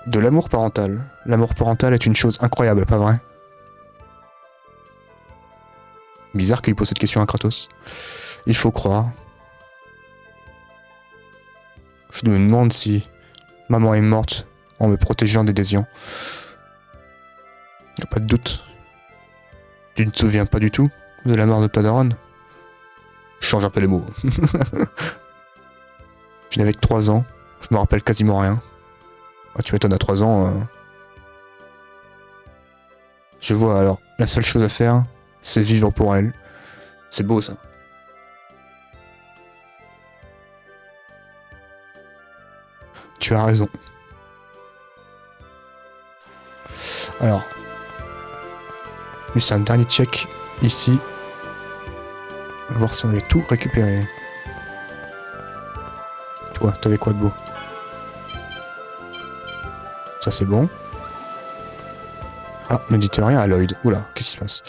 De l'amour parental. L'amour parental est une chose incroyable, pas vrai? Bizarre qu'il pose cette question à Kratos. Il faut croire. Je me demande si maman est morte en me protégeant des désians. Y'a pas de doute. Tu ne te souviens pas du tout de la mort de ta daronne? Je change un peu les mots. Je n'avais que 3 ans. Je me rappelle quasiment rien. Ah, tu m'étonnes, à 3 ans... Je vois, alors, la seule chose à faire, c'est vivre pour elle. C'est beau, ça. Tu as raison. Alors... Juste un dernier check, ici. On va voir si on avait tout récupéré. Toi, t'avais quoi de beau? Ça, c'est bon. Ah, ne dites rien à Lloyd. Oula, qu'est-ce qui se passe?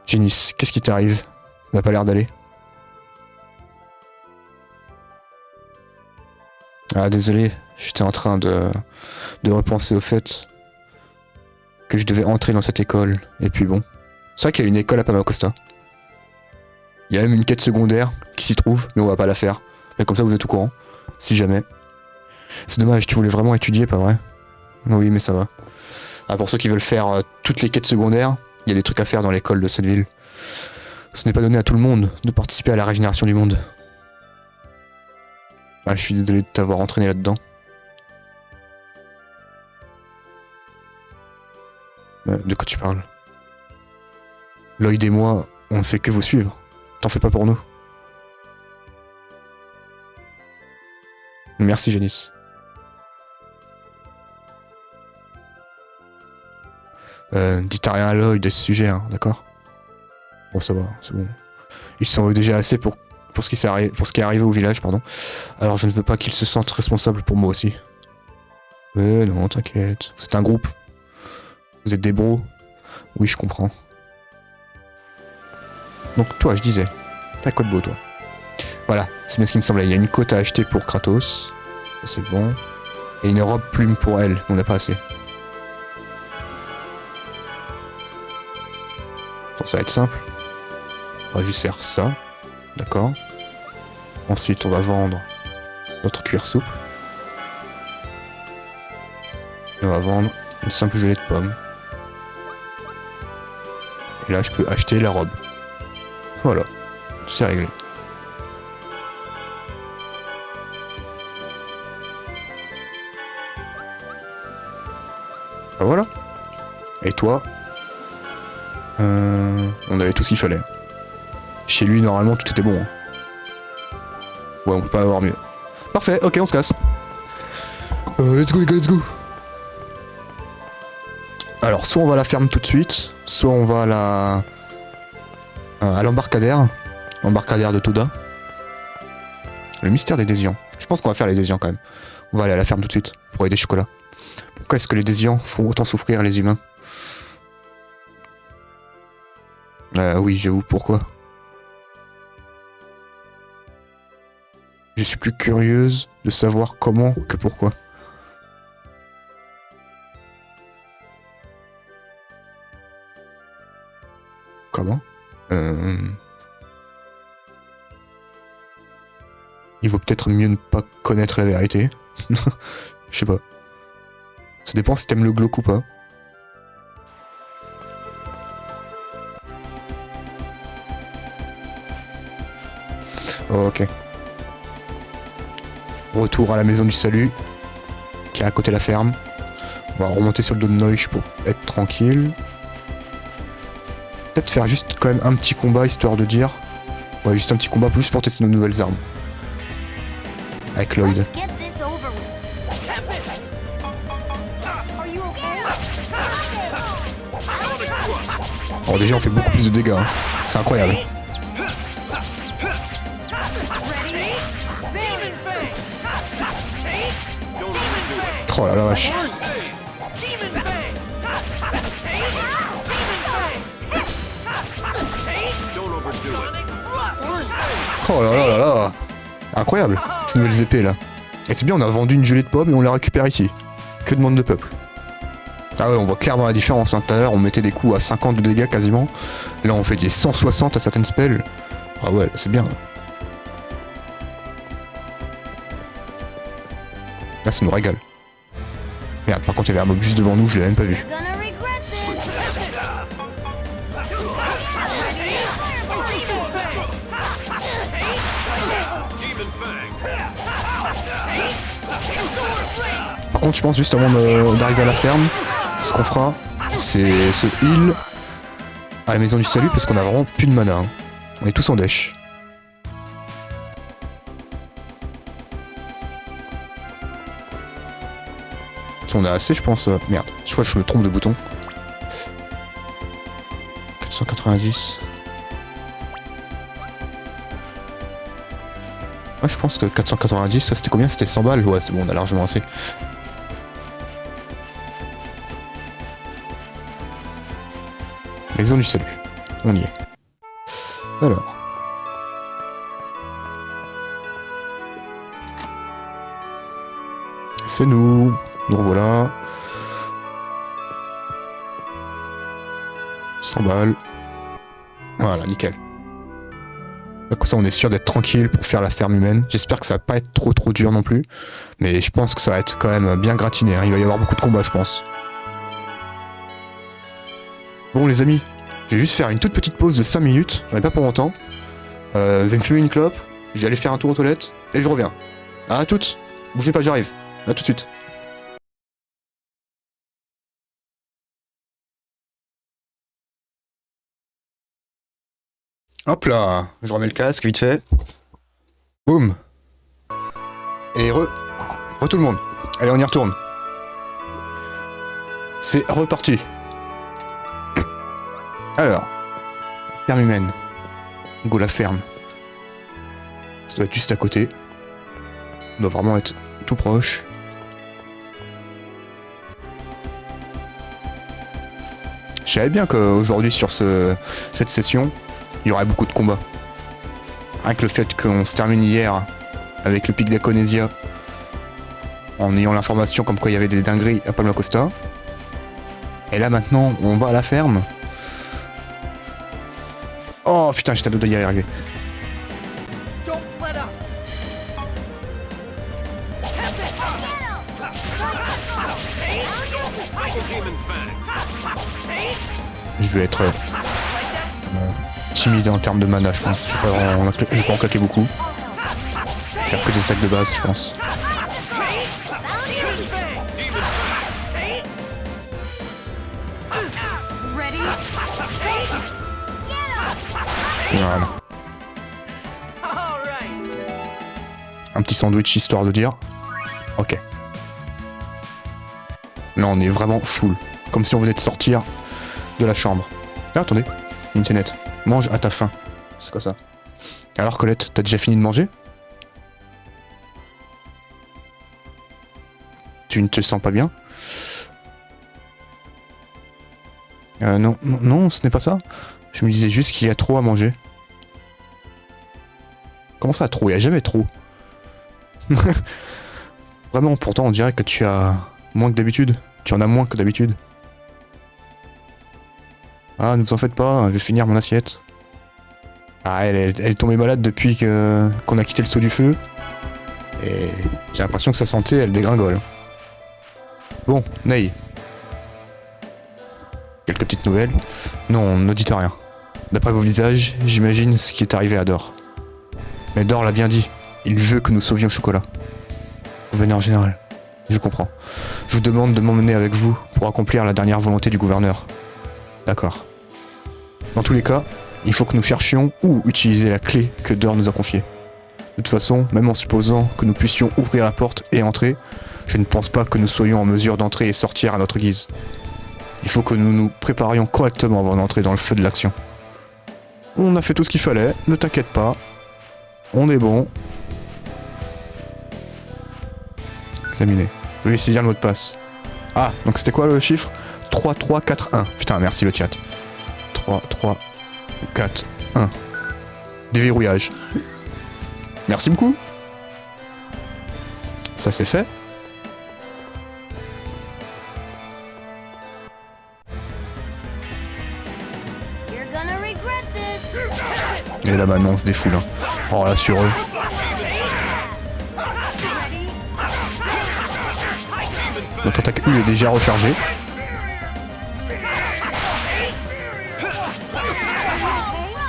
Génis, qu'est-ce qui t'arrive? Ça n'a pas l'air d'aller. Ah, désolé, j'étais en train de repenser au fait que je devais entrer dans cette école. Et puis bon, c'est vrai qu'il y a une école à Pamacosta. Il y a même une quête secondaire qui s'y trouve, mais on va pas la faire. Mais comme ça, vous êtes au courant, si jamais. C'est dommage, tu voulais vraiment étudier, pas vrai? Oui, mais ça va. Ah, pour ceux qui veulent faire toutes les quêtes secondaires, il y a des trucs à faire dans l'école de cette ville. Ce n'est pas donné à tout le monde de participer à la régénération du monde. Ah, je suis désolé de t'avoir entraîné là-dedans. De quoi tu parles? Lloyd et moi, on ne fait que vous suivre. T'en fais pas pour nous. Merci, Janice. Dites rien à Lloyd de ce sujet, hein, d'accord? Bon, ça va, c'est bon. Ils sont déjà assez pour ce qui est arrivé au village, pardon. Alors je ne veux pas qu'ils se sentent responsables pour moi aussi. Mais non, t'inquiète. Vous êtes un groupe. Vous êtes des bros. Oui, je comprends. Donc toi, je disais, t'as quoi de beau, toi? Voilà, c'est bien ce qui me semblait. Il y a une côte à acheter pour Kratos. Ça, c'est bon. Et une robe plume pour elle. On n'a pas assez. Bon, ça va être simple. On va juste faire ça. D'accord. Ensuite, on va vendre notre cuir souple. Et on va vendre une simple gelée de pommes. Et là, je peux acheter la robe. Voilà. C'est réglé. Ben voilà. Et toi, on avait tout ce qu'il fallait. Chez lui, normalement, tout était bon. Hein. Ouais, on peut pas avoir mieux. Parfait, ok, on se casse. Let's go, les gars, let's go. Alors, soit on va à la ferme tout de suite, soit on va à l'embarcadère. L'embarcadère de Toda. Le mystère des Désians. Je pense qu'on va faire les Désians quand même. On va aller à la ferme tout de suite pour aider Chocolat. Pourquoi est-ce que les Désians font autant souffrir les humains? Oui, j'avoue, pourquoi? Je suis plus curieuse de savoir comment que pourquoi. Comment? Il vaut peut-être mieux ne pas connaître la vérité. Je sais pas. Ça dépend si t'aimes le glauque ou pas. Ok. Retour à la maison du salut, qui est à côté de la ferme. On va remonter sur le dos de Noich pour être tranquille. Peut-être faire juste quand même un petit combat histoire de dire. Ouais, juste un petit combat juste pour tester nos nouvelles armes. Avec Lloyd. Alors déjà on fait beaucoup plus de dégâts, hein. C'est incroyable. Oh là la vache. Oh là là là là. Incroyable, ces nouvelles épées là. Et c'est bien, on a vendu une gelée de pommes et on la récupère ici. Que demande le peuple? Ah ouais, on voit clairement la différence, hein. Tout à l'heure on mettait des coups à 50 de dégâts quasiment. Là on fait des 160 à certaines spells. Ah ouais, c'est bien. Là ça nous régale. Merde, par contre il y avait un mob juste devant nous, je l'ai même pas vu. Par contre je pense juste avant d'arriver à la ferme, ce qu'on fera, c'est se heal à la maison du salut parce qu'on a vraiment plus de mana. Hein. On est tous en dèche. On a assez je pense. Merde, je crois que je me trompe de bouton. 490. Ouais, je pense que 490, ça c'était combien? C'était 100 balles? Ouais, c'est bon, on a largement assez. Maison du salut. On y est. Alors. C'est nous. Nous revoilà. 100 balles. Voilà, nickel. Là, comme ça, on est sûr d'être tranquille pour faire la ferme humaine. J'espère que ça va pas être trop dur non plus. Mais je pense que ça va être quand même bien gratiné. Hein. Il va y avoir beaucoup de combats, je pense. Bon, les amis, je vais juste faire une toute petite pause de 5 minutes. J'en ai pas pour longtemps. Je vais me fumer une clope. Je vais aller faire un tour aux toilettes. Et je reviens. À toutes. Bougez pas, j'arrive. À tout de suite. Hop là, je remets le casque vite fait. Boum. Et re tout le monde. Allez, on y retourne. C'est reparti. Alors, ferme humaine. Go la ferme. Ça doit être juste à côté. On doit vraiment être tout proche. Je savais bien qu'aujourd'hui sur cette session, il y aurait beaucoup de combats. Avec le fait qu'on se termine hier avec le pic d'Aconesia, en ayant l'information comme quoi il y avait des dingueries à Palma Costa. Et là maintenant, on va à la ferme. Oh putain, j'étais à deux doigts d'y arriver. Je vais être timide en termes de mana, je pense. Je vais pas en claquer beaucoup. Faire que des stacks de base, je pense. Voilà. Un petit sandwich histoire de dire. Ok. Là on est vraiment full. Comme si on venait de sortir de la chambre. Ah, attendez, une scénette. Mange à ta faim. C'est quoi ça? Alors Colette, t'as déjà fini de manger? Tu ne te sens pas bien? Non, non, ce n'est pas ça. Je me disais juste qu'il y a trop à manger. Comment ça, trop? Il n'y a jamais trop. Vraiment, pourtant, on dirait que tu as moins que d'habitude. Tu en as moins que d'habitude. Ah, ne vous en faites pas, je vais finir mon assiette. Ah, elle est tombée malade depuis qu'on a quitté le saut du feu. Et j'ai l'impression que sa santé, elle dégringole. Bon, Ney. Quelques petites nouvelles. Non, ne dites rien. D'après vos visages, j'imagine ce qui est arrivé à Dor. Mais Dor l'a bien dit. Il veut que nous sauvions Chocolat. Gouverneur général. Je comprends. Je vous demande de m'emmener avec vous pour accomplir la dernière volonté du gouverneur. D'accord. Dans tous les cas, il faut que nous cherchions où utiliser la clé que Dor nous a confiée. De toute façon, même en supposant que nous puissions ouvrir la porte et entrer, je ne pense pas que nous soyons en mesure d'entrer et sortir à notre guise. Il faut que nous nous préparions correctement avant d'entrer dans le feu de l'action. On a fait tout ce qu'il fallait, ne t'inquiète pas. On est bon. Examiner. Veuillez saisir le mot de passe. Ah, donc c'était quoi le chiffre? 3341. Putain, merci le chat. 3341. Déverrouillage. Merci beaucoup. Ça c'est fait. Et là maintenant on se défoule. Hein. Oh là sur eux. Notre attaque U est déjà rechargée.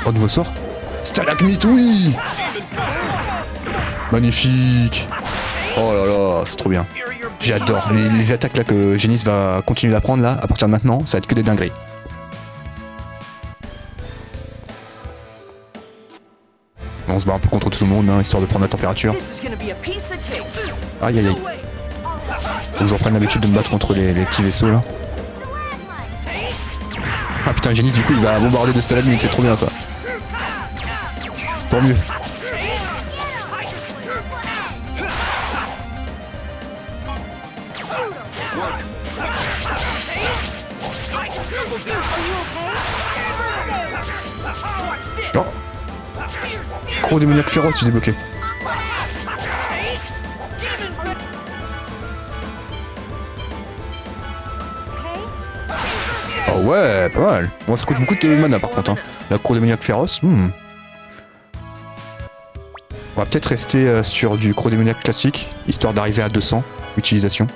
Oh, nouveau sort. Stalagmite, oui. Magnifique. Oh là là, c'est trop bien. J'adore. Les attaques là que Génis va continuer d'apprendre là, à partir de maintenant, ça va être que des dingueries. On se bat un peu contre tout le monde, hein, histoire de prendre la température. Aïe aïe aïe. Faut que je reprenne l'habitude de me battre contre les petits vaisseaux là. Ah putain, Génis du coup il va bombarder des stalagmites, c'est trop bien ça. Tant mieux. Oh. Gros démoniaque féroce, j'ai débloqué. Oh ouais, pas mal. Bon, ça coûte beaucoup de mana par contre. Hein. La cour démoniaque féroce. On va peut-être rester sur du croc démoniaque classique, histoire d'arriver à 200 utilisation.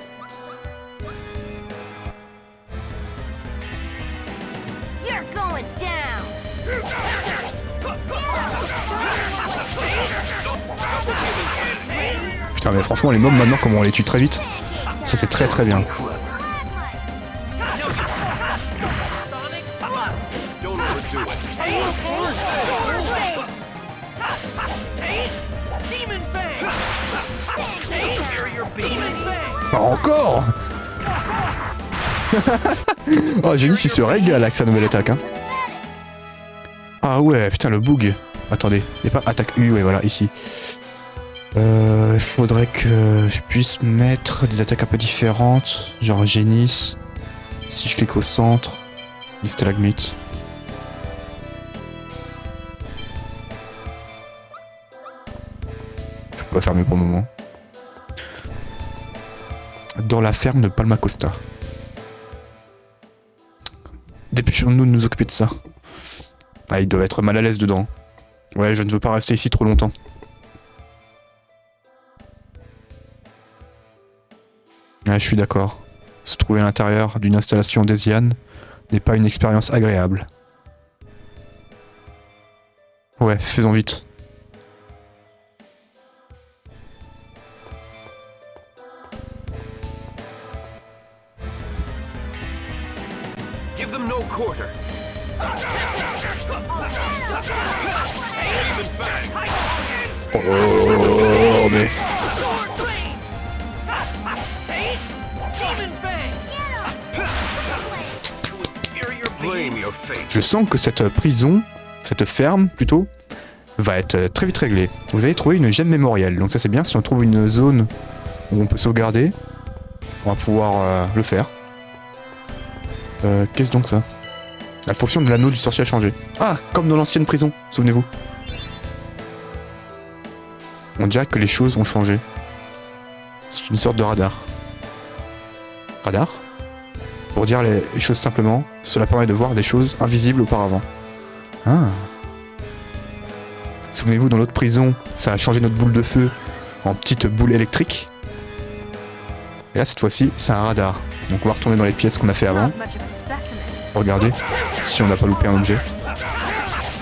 Putain mais franchement les mobs maintenant comment on les tue très vite. Ça c'est très très bien. Encore. Oh Génis il se régale avec sa nouvelle attaque hein. Ah ouais putain le bug. Attendez, il n'y a pas attaque U, ouais voilà ici. Il faudrait que je puisse mettre des attaques un peu différentes, genre Génis. Si je clique au centre, les stalagmites. Je peux pas faire mieux pour le moment. Dans la ferme de Palmacosta. Dépêchons-nous de nous occuper de ça. Ah, ils doivent être mal à l'aise dedans. Ouais, je ne veux pas rester ici trop longtemps. Ah, je suis d'accord. Se trouver à l'intérieur d'une installation d'Esian n'est pas une expérience agréable. Ouais, faisons vite. Give them no quarter. Oh, mais... name your fate. Je sens que cette prison, cette ferme plutôt, va être très vite réglée. Vous avez trouvé une gemme mémorielle, donc ça c'est bien. Si on trouve une zone où on peut sauvegarder, on va pouvoir le faire. Qu'est-ce donc ça? La fonction de l'anneau du sorcier a changé. Ah, comme dans l'ancienne prison, souvenez-vous. On dirait que les choses ont changé. C'est une sorte de radar. Radar? Pour dire les choses simplement, cela permet de voir des choses invisibles auparavant. Ah. Souvenez-vous, dans l'autre prison, ça a changé notre boule de feu en petite boule électrique. Et là, cette fois-ci, c'est un radar. Donc on va retourner dans les pièces qu'on a fait avant. Regardez si on n'a pas loupé un objet.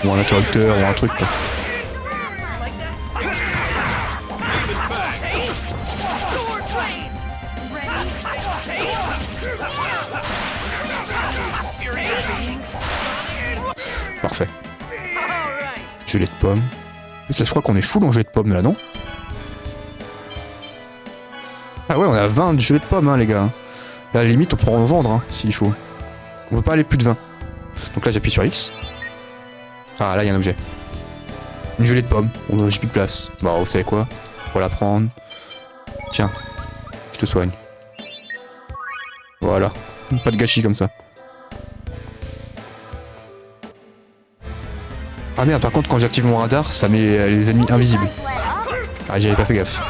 Ou un interrupteur, ou un truc quoi. Parfait. Gelée de pomme. Je crois qu'on est full en gelée de pomme là, non? Ah ouais, on a 20 gelées de pommes, hein, les gars. Là, à la limite, on pourra en vendre, hein, s'il faut. On peut pas aller plus de 20. Donc là, j'appuie sur X. Ah, là, il y a un objet. Une gelée de pomme. J'ai plus de place. Bon, vous savez quoi? On va la prendre. Tiens, je te soigne. Voilà. Pas de gâchis comme ça. Ah merde, par contre, quand j'active mon radar, ça met les ennemis invisibles. Ah, j'avais pas fait gaffe.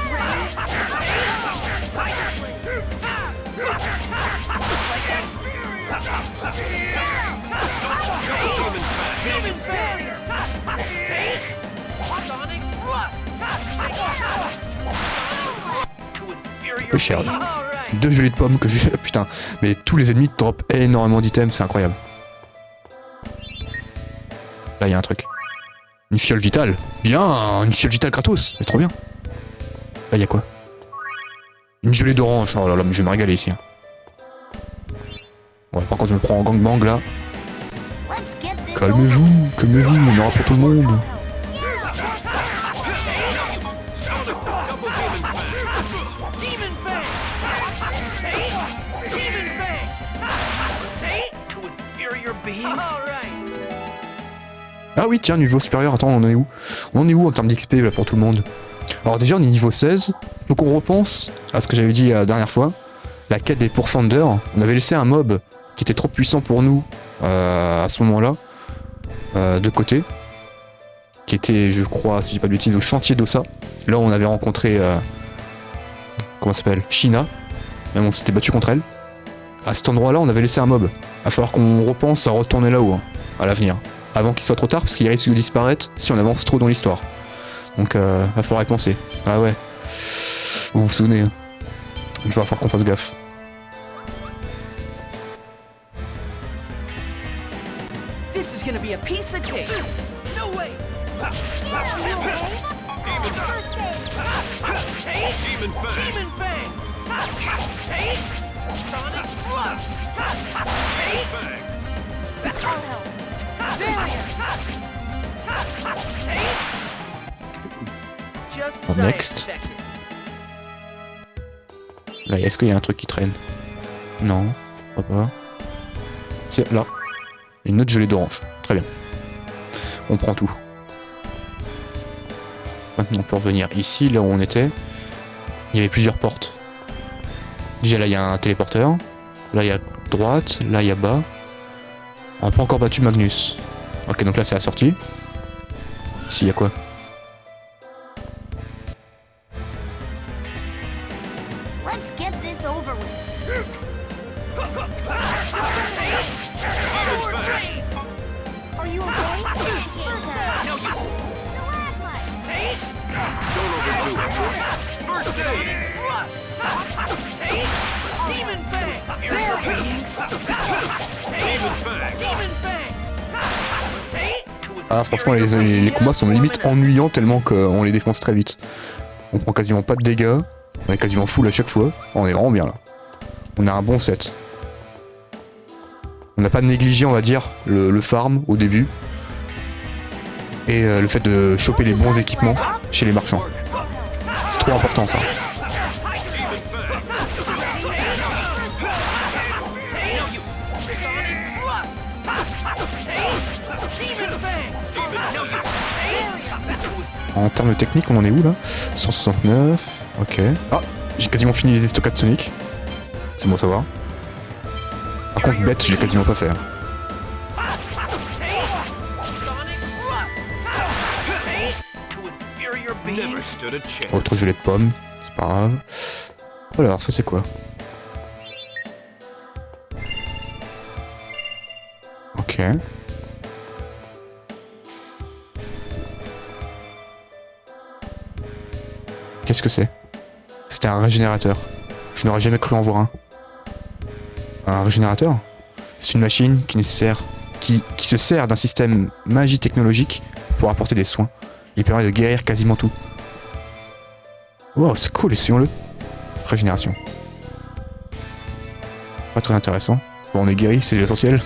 Peu cher. 2 gelées de pommes que j'ai. Putain, mais tous les ennemis drop énormément d'items, c'est incroyable. Là, il y a un truc. Une fiole vitale. Bien, une fiole vitale gratos. C'est trop bien. Là, il y a quoi? Une gelée d'orange. Oh là là, mais je vais me régaler ici. Hein. Ouais, par contre, je me prends en gangbang là. Calmez-vous, calmez-vous, on aura pour tout le monde. Ah oui, tiens, niveau supérieur, attends, on en est où? On en est où en termes d'XP là pour tout le monde? Alors déjà, on est niveau 16. Faut qu'on repense à ce que j'avais dit la dernière fois. La quête des pourfendeurs. On avait laissé un mob qui était trop puissant pour nous à ce moment-là, de côté. Qui était, je crois, si j'ai pas de bêtises, au chantier d'Ossa. Là, on avait rencontré... comment ça s'appelle? Shina. Même on s'était battu contre elle. À cet endroit-là, on avait laissé un mob. Il va falloir qu'on repense à retourner là-haut, hein, à l'avenir. Avant qu'il soit trop tard, parce qu'il risque de disparaître si on avance trop dans l'histoire. Donc, va falloir y penser. Ah ouais. Vous vous souvenez, hein. Il va falloir qu'on fasse gaffe. This is gonna be a piece of cake. No way. Demon Fang. Take Sonic Flush. Take Next. Là, est-ce qu'il y a un truc qui traîne? Non, je crois pas. C'est là. Une autre gelée d'orange. Très bien. On prend tout. Maintenant, on peut revenir ici, là où on était. Il y avait plusieurs portes. Déjà, là, il y a un téléporteur. Là, il y a droite. Là, il y a bas. On n'a pas encore battu Magnus. Ok, donc là, c'est la sortie. Ici, il y a quoi? Ah, franchement, les combats sont limite ennuyants tellement qu'on les défonce très vite. On prend quasiment pas de dégâts. On est quasiment full à chaque fois. On est vraiment bien là. On a un bon set. On n'a pas négligé, on va dire, le farm au début. Et le fait de choper les bons équipements chez les marchands. C'est trop important ça. En termes techniques, on en est où là? 169. Ok. Ah, j'ai quasiment fini les estocades Sonic. C'est bon à savoir. Par contre, bête, je l'ai quasiment pas fait. Hein. Autre gelée de pomme, c'est pas grave. Alors, ça c'est quoi? Ok. Qu'est-ce que c'est? C'était un régénérateur. Je n'aurais jamais cru en voir un. Un régénérateur? C'est une machine qui se sert d'un système magie technologique pour apporter des soins. Il permet de guérir quasiment tout. Wow, c'est cool, essayons-le. Régénération. Pas très intéressant. Bon, on est guéri, c'est l'essentiel.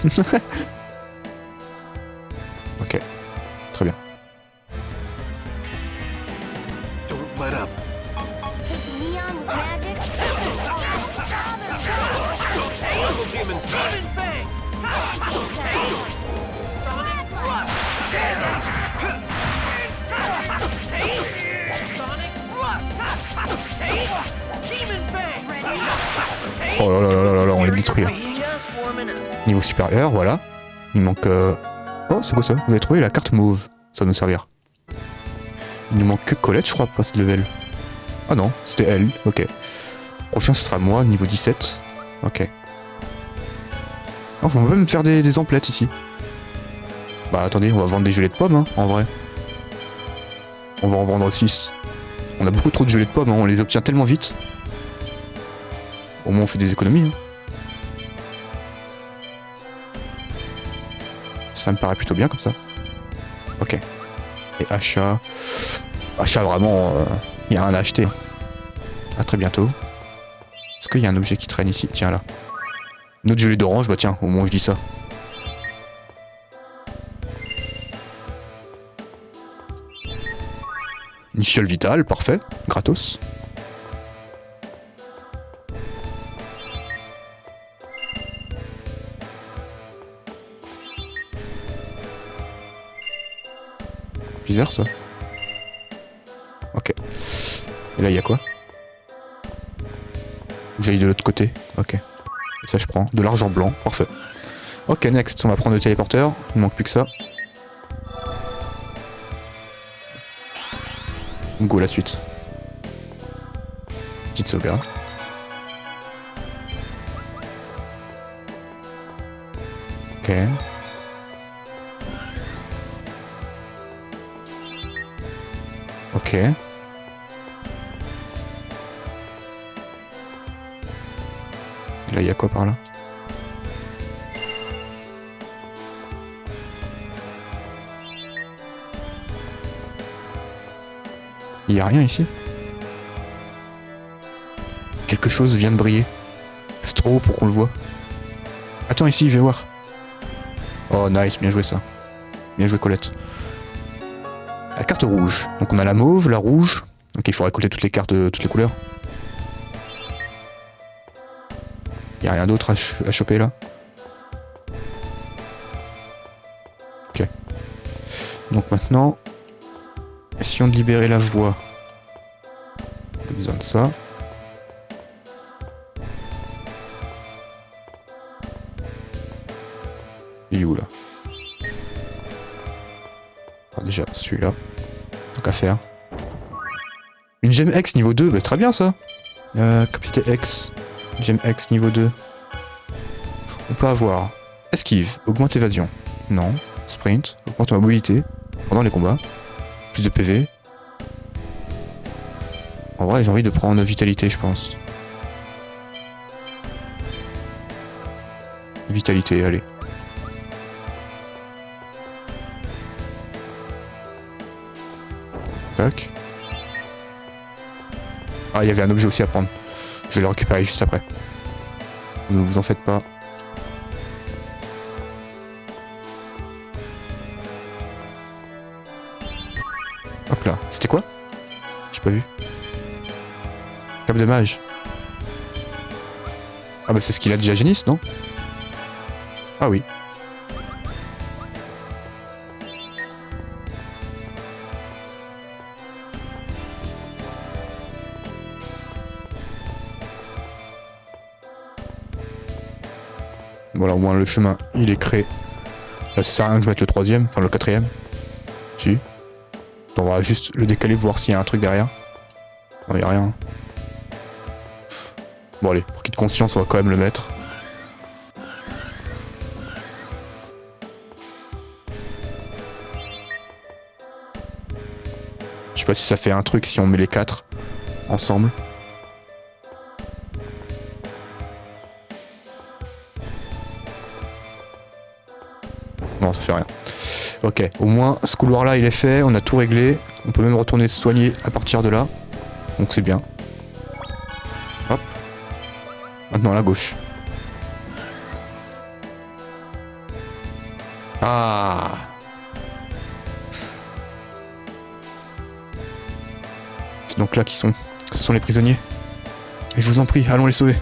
Ok, très bien. Oh là là là là, on les détruit. Niveau supérieur, voilà. Il manque... Oh, c'est quoi ça? Vous avez trouvé la carte mauve. Ça va nous servir. Il nous manque que Colette, je crois, pour passer de level. Ah non, c'était elle. Ok. Prochain, ce sera moi, niveau 17. Ok. Oh, on va même faire des emplettes ici. Bah attendez, on va vendre des gelées de pommes, hein, en vrai. On va en vendre 6. On a beaucoup trop de gelées de pommes, hein, on les obtient tellement vite. Au moins on fait des économies. Hein. Ça me paraît plutôt bien comme ça. Ok. Et achat. Achat vraiment. Il y a rien à acheter. À très bientôt. Est-ce qu'il y a un objet qui traîne ici? Tiens là. Une autre gelée d'orange, bah tiens, au moins je dis ça. Une fiole vitale, parfait. Gratos. Bizarre ça. Ok. Et là il y a quoi? J'aille de l'autre côté. Ok. Et ça je prends. De l'argent blanc. Parfait. Ok, next. On va prendre le téléporteur. Il ne manque plus que ça. Go la suite. Petite sauvegarde. Ok. Ok. Et là, il y a quoi par là? Il y a rien ici? Quelque chose vient de briller. C'est trop haut pour qu'on le voit. Attends, ici, je vais voir. Oh, nice, bien joué ça. Bien joué, Colette. La carte rouge. Donc on a la mauve, la rouge. Ok, il faut récolter toutes les cartes de toutes les couleurs. Il n'y a rien d'autre à choper là. Ok. Donc maintenant, essayons de libérer la voie. On a besoin de ça. Il est où là? Ah, déjà, celui-là. Tant qu'à faire. Une gemme X niveau 2, bah très bien ça. Capacité X. Gemme X niveau 2. On peut avoir esquive, augmente l'évasion. Non. Sprint, augmente ma mobilité pendant les combats. Plus de PV. En vrai, j'ai envie de prendre vitalité, je pense. Vitalité, allez. Tac. Ah, il y avait un objet aussi à prendre. Je vais le récupérer juste après. Ne vous en faites pas. Hop là. C'était quoi? J'ai pas vu. Cap de mage. Ah bah c'est ce qu'il a déjà à Génis, non? Ah oui. Voilà, au moins le chemin, il est créé. Là, ça sert à rien que je mette le troisième, enfin le quatrième. Si. On va juste le décaler, voir s'il y a un truc derrière. Non, il n'y a rien. Bon allez, pour qu'il de conscience, on va quand même le mettre. Je sais pas si ça fait un truc si on met les 4 ensemble. Non, ça fait rien. Ok, au moins ce couloir là il est fait, on a tout réglé. On peut même retourner se soigner à partir de là. Donc c'est bien. Hop. Maintenant à la gauche. Ah. C'est donc là qui sont. Ce sont les prisonniers. Et je vous en prie, allons les sauver.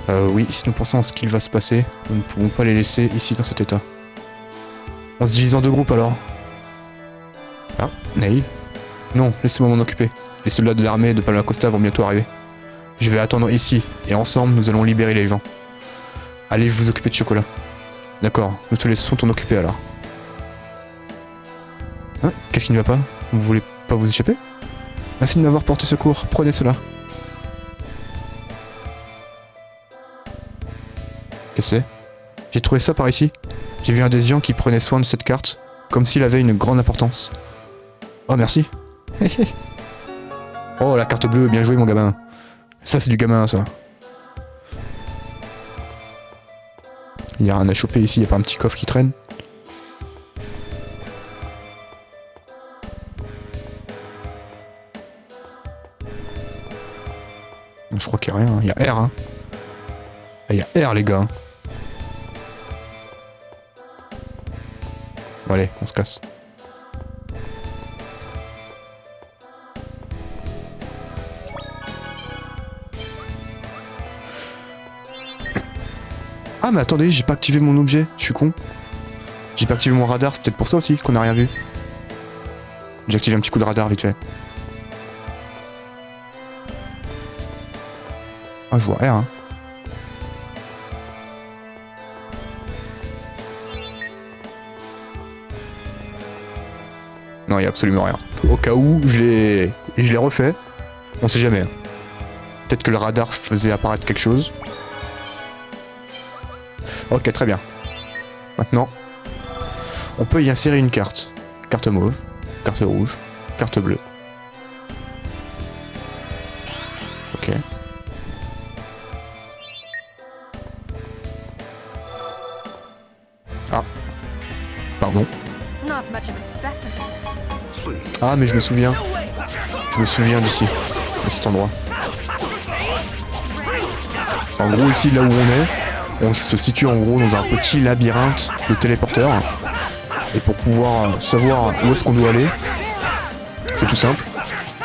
Oui, si nous pensons à ce qu'il va se passer, nous ne pouvons pas les laisser ici dans cet état. On se divise en 2 groupes alors. Ah, Neil. Non, laissez-moi m'en occuper. Les soldats de l'armée de Palma Costa vont bientôt arriver. Je vais attendre ici, et ensemble nous allons libérer les gens. Allez vous occuper de chocolat. D'accord, nous te laissons t'en occuper alors. Hein, qu'est-ce qui ne va pas? Vous voulez pas vous échapper? Merci de m'avoir porté secours, prenez cela. Qu'est-ce que c'est? J'ai trouvé ça par ici. J'ai vu un des gens qui prenait soin de cette carte, comme s'il avait une grande importance. Oh merci. Oh la carte bleue, bien joué mon gamin. Ça c'est du gamin ça. Il y a rien à choper ici, il n'y a pas un petit coffre qui traîne. Je crois qu'il n'y a rien, il y a R hein. Il y a R les gars. Bon, allez, on se casse. Ah mais attendez, j'ai pas activé mon objet, je suis con. J'ai pas activé mon radar, c'est peut-être pour ça aussi qu'on a rien vu. J'ai activé un petit coup de radar vite fait. Ah je vois R hein. Non, il y a absolument rien. Au cas où, je l'ai refait. On sait jamais. Peut-être que le radar faisait apparaître quelque chose. Ok, très bien. Maintenant, on peut y insérer une carte. Carte mauve, carte rouge, carte bleue. Ok. Ah. Pardon. Ah mais je me souviens. Je me souviens d'ici. De cet endroit. En gros ici là où on se situe en gros dans un petit labyrinthe de téléporteurs. Et pour pouvoir savoir où est-ce qu'on doit aller, c'est tout simple.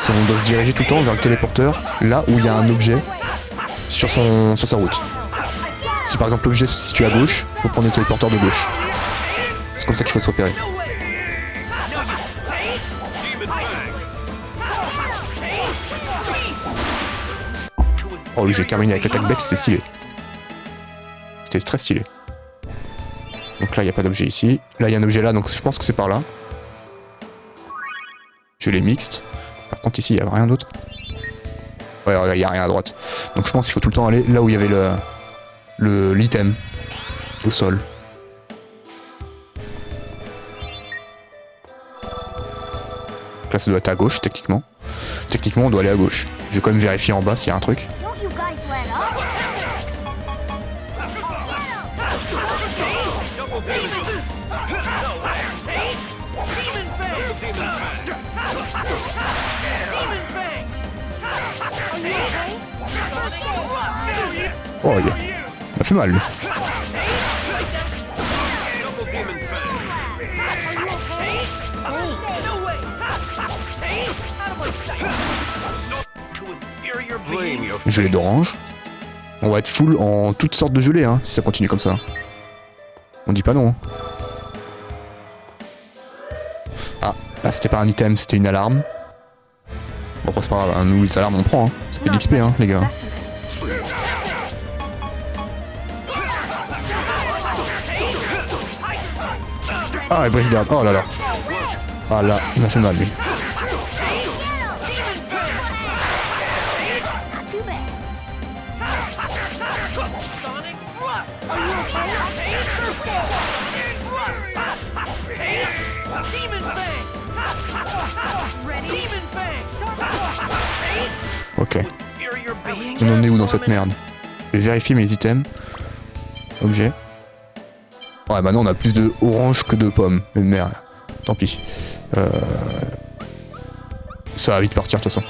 On doit se diriger tout le temps vers le téléporteur, là où il y a un objet sur sa route. Si par exemple l'objet se situe à gauche, il faut prendre le téléporteur de gauche. C'est comme ça qu'il faut se repérer. Oh oui, j'ai terminé avec l'attaque bec, c'était stylé. C'était très stylé. Donc là, il n'y a pas d'objet ici. Là, il y a un objet là, donc je pense que c'est par là. Je l'ai mixte. Par contre, ici, il n'y a rien d'autre. Ouais, il n'y a rien à droite. Donc je pense qu'il faut tout le temps aller là où il y avait l'item. Au sol. Là, ça doit être à gauche, techniquement. Techniquement, on doit aller à gauche. Je vais quand même vérifier en bas s'il y a un truc. Oh, il m'a fait mal, lui. Gelée d'orange. On va être full en toutes sortes de gelées, hein, si ça continue comme ça. On dit pas non. Ah, là c'était pas un item, c'était une alarme. Bon, c'est pas grave, nous les alarmes on prend, hein. C'est de l'XP, hein, les gars. Ah, et Brice garde. Oh là là. Ah là, il m'a fait mal lui. Ok. On en est où dans cette merde? Je vais vérifier mes items. Objet. Ouais, maintenant on a plus de orange que de pommes. Mais merde. Tant pis. Ça va vite partir de toute façon.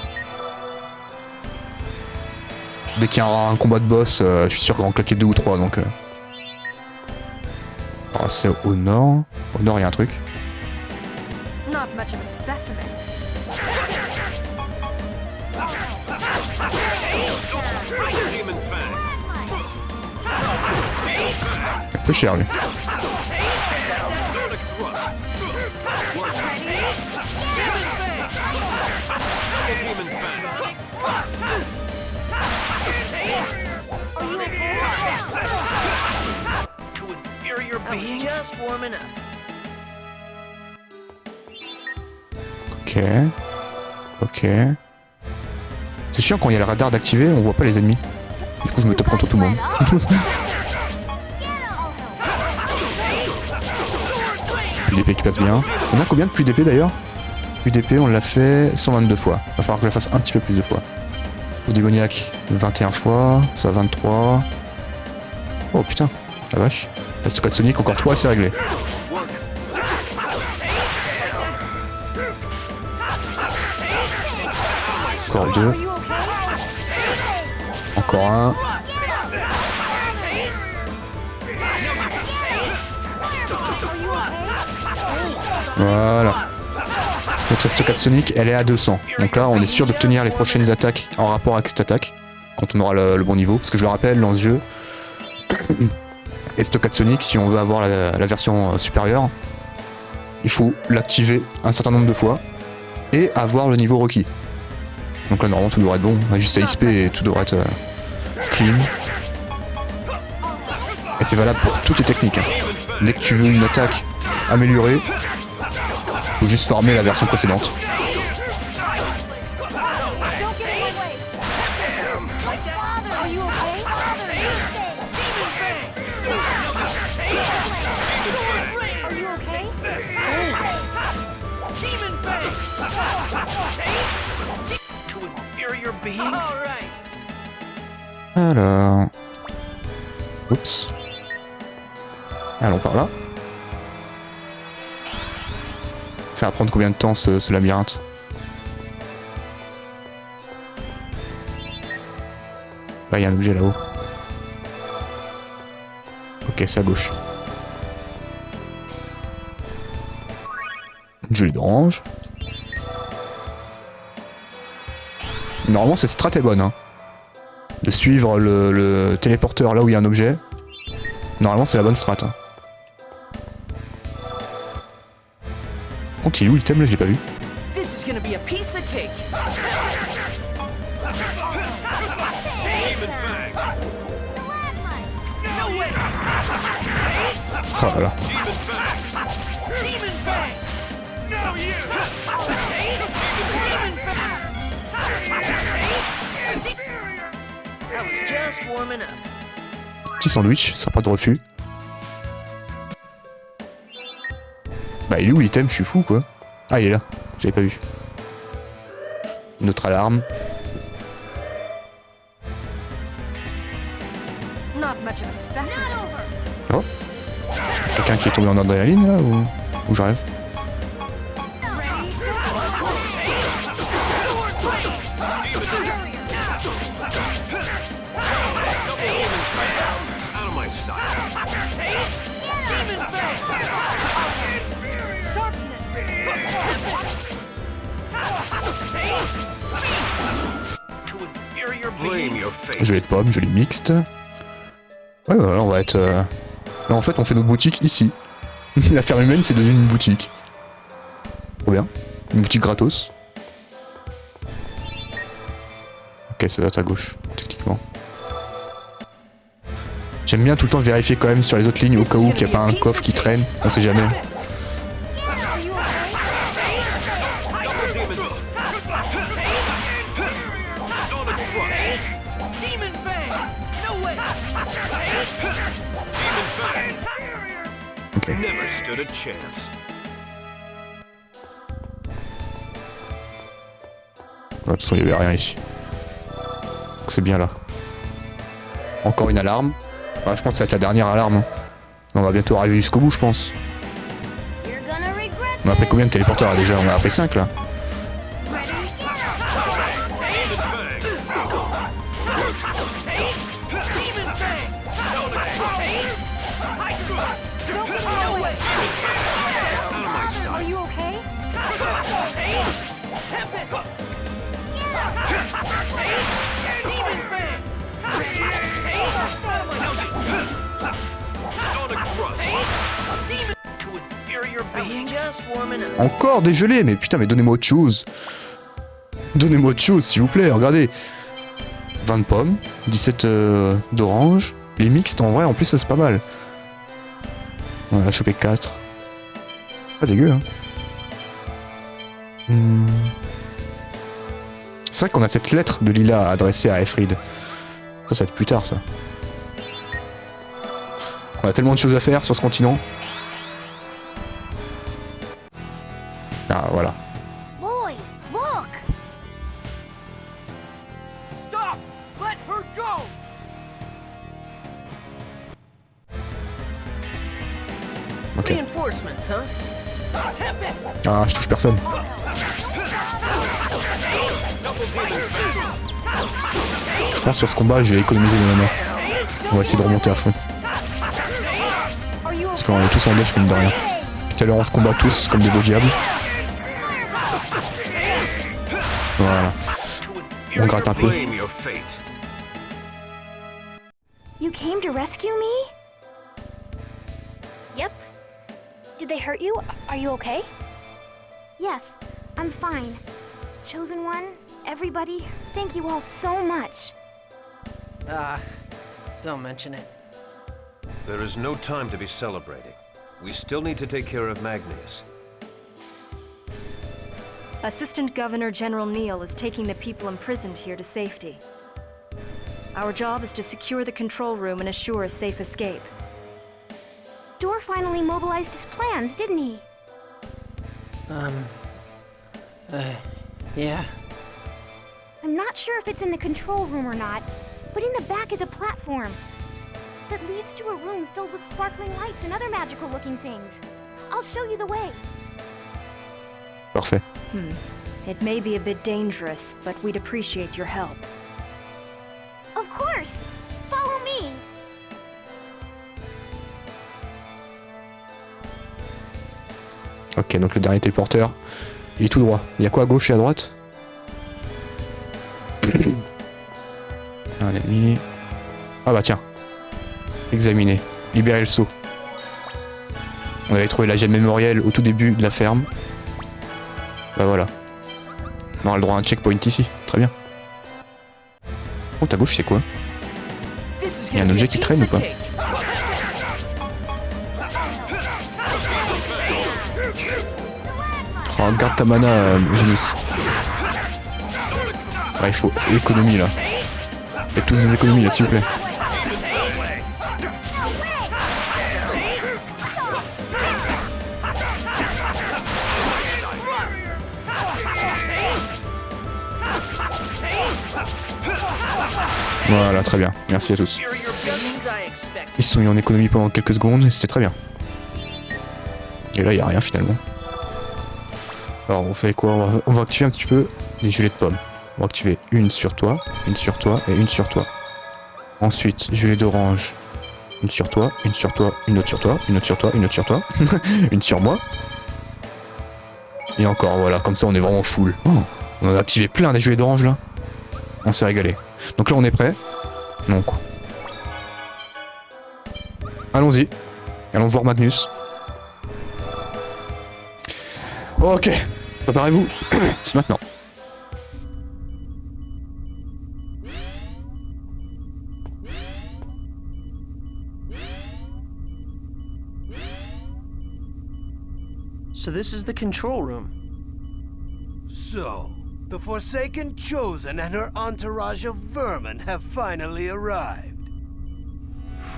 Dès qu'il y aura un combat de boss, je suis sûr qu'on va en claquer 2 ou 3 donc. Alors c'est au nord. Au nord il y a un truc. Not much of a specimen. Un peu cher lui. Just warming up. Ok. Ok. C'est chiant quand il y a le radar d'activer, on voit pas les ennemis. Du coup je me tape contre tout le monde. Plus d'épée qui passe bien. On a combien de plus d'épée d'ailleurs? Plus d'épée on l'a fait 122 fois. Va falloir que je la fasse un petit peu plus de fois. Au démoniaque 21 fois, ça 23. Oh putain, la vache. La stockade sonique encore 3 c'est réglé. Encore 2. Encore un. Voilà. Notre stockade sonique, elle est à 200. Donc là, on est sûr d'obtenir les prochaines attaques en rapport avec cette attaque. Quand on aura le bon niveau. Parce que je le rappelle, dans ce jeu, et stockade sonique, si on veut avoir la version supérieure, il faut l'activer un certain nombre de fois et avoir le niveau requis. Donc là, normalement, tout devrait être bon. On a juste à XP et tout devrait être clean. Et c'est valable pour toutes les techniques. Hein. Dès que tu veux une attaque améliorée, faut juste farmer la version précédente. Alors... Oups. Allons par là. Ça va prendre combien de temps ce labyrinthe? Là il y a un objet là-haut. Ok, c'est à gauche. Une jolie d'orange. Normalement cette strat est bonne hein. De suivre le téléporteur là où il y a un objet. Normalement c'est la bonne strat hein. Par contre il est où l'item là, je l'ai pas vu. Ah là là. Petit sandwich, ça sera pas de refus. Bah il est où l'item? Je suis fou quoi. Ah il est là, j'avais pas vu. Une autre alarme. Oh. Quelqu'un qui est tombé en adrénaline là ou je rêve? Jolie de pomme, jolie mixte. Ouais, voilà, on va être... Là, en fait, on fait notre boutique ici. La ferme humaine, c'est devenu une boutique. Trop bien. Une boutique gratos. Ok, ça doit être à gauche, techniquement. J'aime bien tout le temps vérifier quand même sur les autres lignes, au cas où qu'il n'y a pas un coffre qui traîne. On sait jamais. Ok. Never stood a chance. De toute façon, il n'y avait rien ici. Donc c'est bien là. Encore une alarme. Ouais, je pense que ça va être la dernière alarme. Hein. On va bientôt arriver jusqu'au bout, je pense. On a pris combien de téléporteurs là, déjà? On a pris 5 là. Are you okay? Encore des gelées, mais putain, mais donnez-moi autre chose. Donnez-moi autre chose, s'il vous plaît, regardez. 20 de pommes, 17 d'orange. Les mixtes, en vrai, en plus, ça c'est pas mal. On a chopé 4. Pas dégueu, hein. C'est vrai qu'on a cette lettre de Lila adressée à Aifrid. Ça va être plus tard, ça. On a tellement de choses à faire sur ce continent. Ah, voilà. Lloyd, look! Stop! Let her go! Ok. Reinforcements, huh? Tempest! Ah, je touche personne. Je pense sur ce combat, je vais économiser les mana. On va essayer de remonter à fond. Parce qu'on est tous en dèche comme de rien. Tout à l'heure, on se combat tous comme des beaux diables. Voilà. On gratte un peu. You came to rescue me? Yep. Did they hurt you? Are you okay? Yes, I'm fine. Chosen One, everybody, thank you all so much. Don't mention it. There is no time to be celebrating. We still need to take care of Magnius. Assistant Governor General Neal is taking the people imprisoned here to safety. Our job is to secure the control room and assure a safe escape. Dor finally mobilized his plans, didn't he? Yeah. I'm not sure if it's in the control room or not, but in the back is a platform that leads to a room filled with sparkling lights and other magical-looking things. I'll show you the way. Parfait. It may be a bit dangerous, but we'd appreciate your help. Of course! Follow me! Ok, donc le dernier téléporteur, il est tout droit. Il y a quoi à gauche et à droite? Un ennemi. Ah bah tiens. Examiner. Libérer le sceau. On avait trouvé la gemme mémorielle au tout début de la ferme. Bah voilà. On aura le droit à un checkpoint ici. Très bien. Oh, à gauche c'est quoi? Il y a un objet qui traîne ou pas? Oh, garde ta mana, Génis. Ouais, il faut économie là. Faites tous des économies là, s'il vous plaît. Voilà, très bien. Merci à tous. Ils se sont mis en économie pendant quelques secondes et c'était très bien. Et là, il n'y a rien finalement. Alors, vous savez quoi, on va activer un petit peu les gelées de pommes. On va activer une sur toi et une sur toi. Ensuite, gelée d'orange. Une sur toi, une sur toi, une autre sur toi, une autre sur toi, une autre sur toi. Une sur moi. Et encore, voilà, comme ça on est vraiment full. Oh, on a activé plein des gelées d'orange là. On s'est régalé. Donc là on est prêt. Donc. Allons-y. Allons voir Magnus. Ok. Préparez-vous. C'est maintenant. So this is the control room. So, the Forsaken Chosen and her entourage of vermin have finally arrived.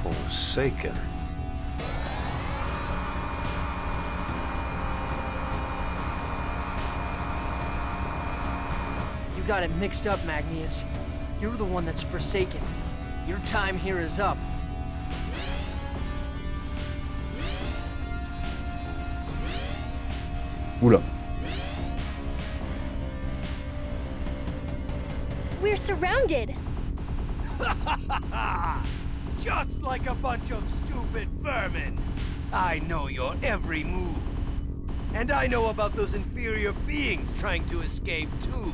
Forsaken. You got it mixed up, Magnius. You're the one that's forsaken. Your time here is up. Oula. We're surrounded. Just like a bunch of stupid vermin. I know your every move. And I know about those inferior beings trying to escape too.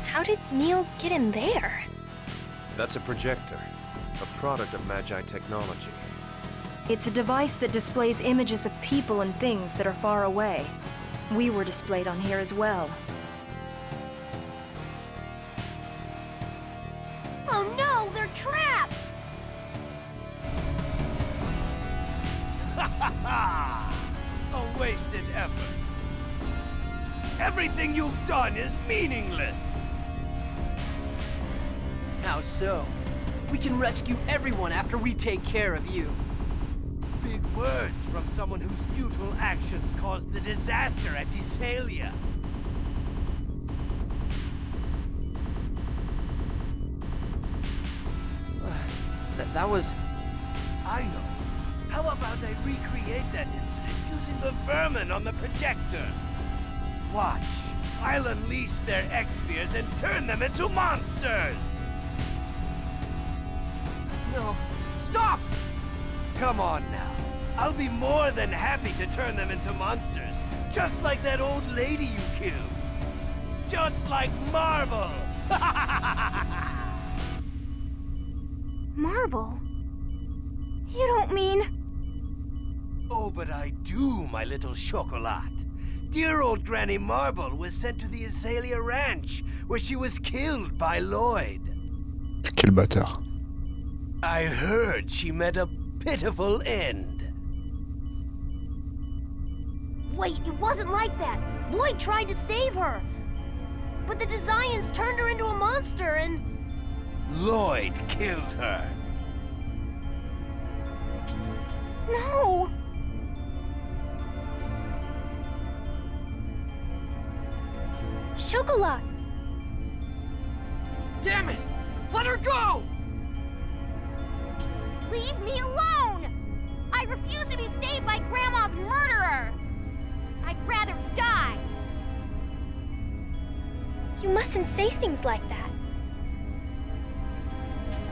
How did Neil get in there? That's a projector, a product of Magi technology. It's a device that displays images of people and things that are far away. We were displayed on here as well. Oh no, they're trapped! A wasted effort. Everything you've done is meaningless. How so? We can rescue everyone after we take care of you. Big words from someone whose futile actions caused the disaster at Iselia. That was... I know. How about I recreate that incident using the vermin on the projector? Watch. I'll unleash their X-spheres and turn them into monsters! No. Stop! Come on now. I'll be more than happy to turn them into monsters. Just like that old lady you killed. Just like Marble! Marble? You don't mean... Oh, but I do, my little chocolat. Dear old Granny Marble was sent to the Azalea Ranch, where she was killed by Lloyd. Quel bâtard. I heard she met a pitiful end. Wait, it wasn't like that. Lloyd tried to save her. But the Desians turned her into a monster and... Lloyd killed her. No! Chocolat! Damn it! Let her go! Leave me alone! I refuse to be saved by Grandma's murderer! I'd rather die! You mustn't say things like that.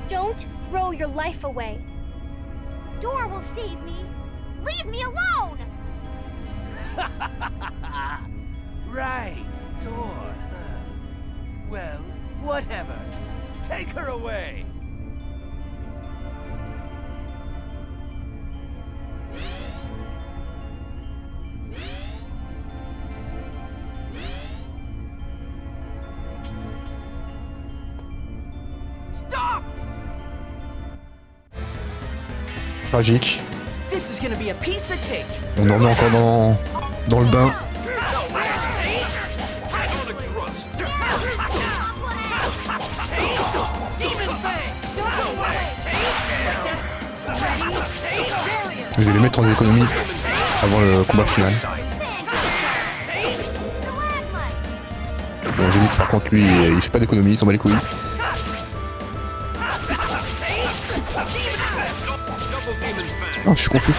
Don't throw your life away. Dora will save me! Leave me alone! Right, Dor. Well, whatever. Take her away. Stop! Tragique. This is gonna be a piece of cake. On en est encore dans le bain. Je vais les mettre en économie avant le combat final. Bon, Génis par contre lui il fait pas d'économie, il s'en bat les couilles. Oh, je suis confus.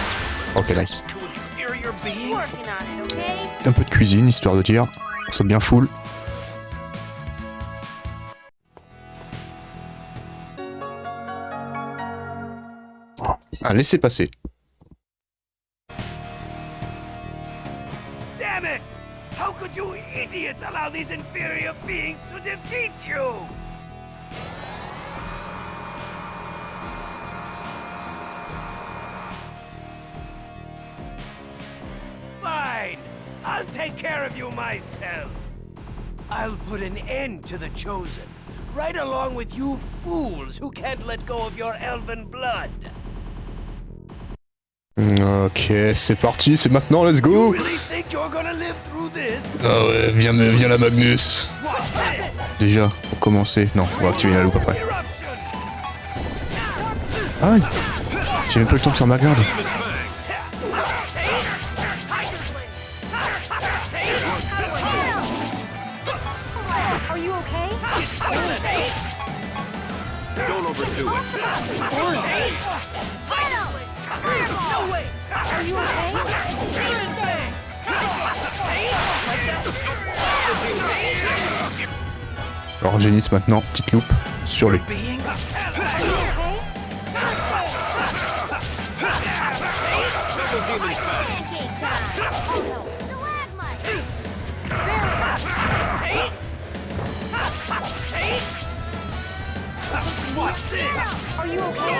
Ok, nice. Un peu de cuisine, histoire de dire. On soit bien full. Ah, laissez passer. Damn it! How could you idiots allow these inferior beings to defeat you? Fine! I'll take care of you myself. I'll put an end to the Chosen, right along with you fools who can't let go of your elven blood. Ok, c'est parti, c'est maintenant, let's go. Really think you're gonna live through this? Ah ouais, viens la Magnus. Déjà, pour commencer. Non, on va activer la loupe après. Aïe! J'ai même pas le temps de faire ma garde. Are you okay? Don't overdo it. Are you okay? Alors Génitz maintenant, petite loupe sur lui. Are you okay?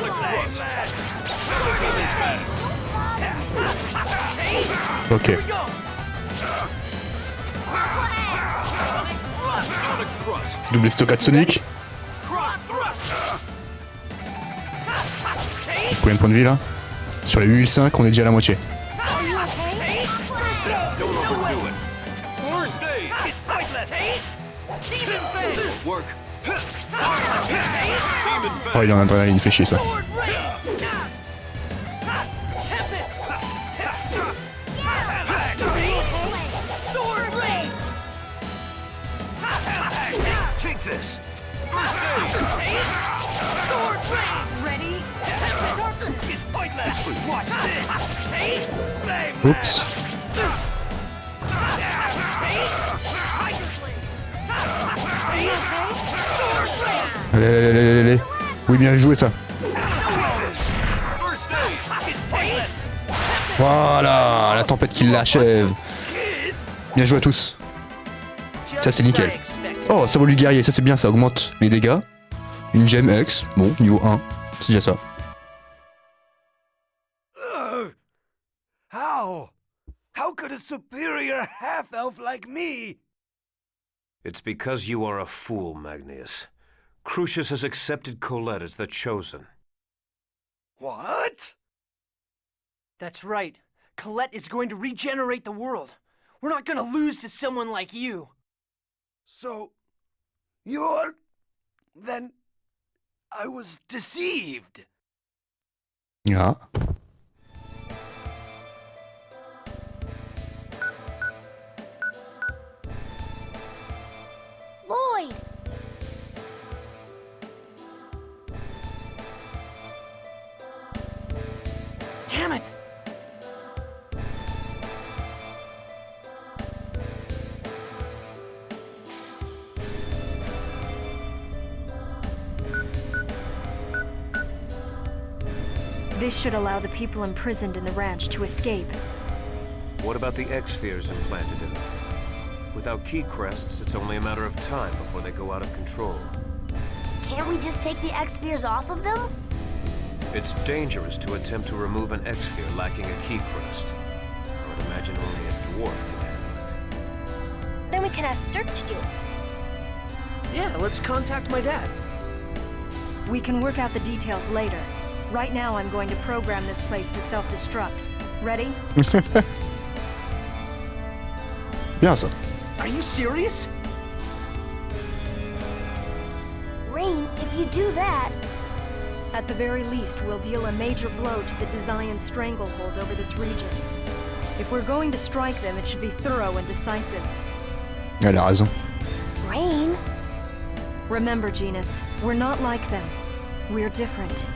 Ok. Double stockade Sonic. Combien de points de vie là? Sur les 8005, on est déjà à la moitié. Oh, il est en adrénaline, fait chier ça. Oups. Allez. Oui, bien joué ça. Voilà, la tempête qui l'achève. Bien joué à tous. Ça c'est nickel. Oh, ça vaut du guerrier, ça c'est bien, ça augmente les dégâts. Une gemme X, bon, niveau 1, c'est déjà ça. How could a superior half-elf like me? It's because you are a fool, Magnius. Crucius has accepted Colette as the Chosen. What? That's right. Colette is going to regenerate the world. We're not gonna lose to someone like you. So, you're... Then... I was deceived. Ja. Lloyd! Damn it! This should allow the people imprisoned in the ranch to escape. What about the X-spheres implanted in them? Without key crests, it's only a matter of time before they go out of control. Can't we just take the X-spheres off of them? It's dangerous to attempt to remove an X-sphere lacking a key crest. I would imagine only a dwarf can handle it. Then we can ask Dirk to do it. Yeah, let's contact my dad. We can work out the details later. Right now, I'm going to program this place to self-destruct. Ready? Bien ça. Are you serious? Rain, if you do that... At the very least, we'll deal a major blow to the Desian stranglehold over this region. If we're going to strike them, it should be thorough and decisive. Elle a raison. Rain? Remember, Genus, we're not like them. We're different.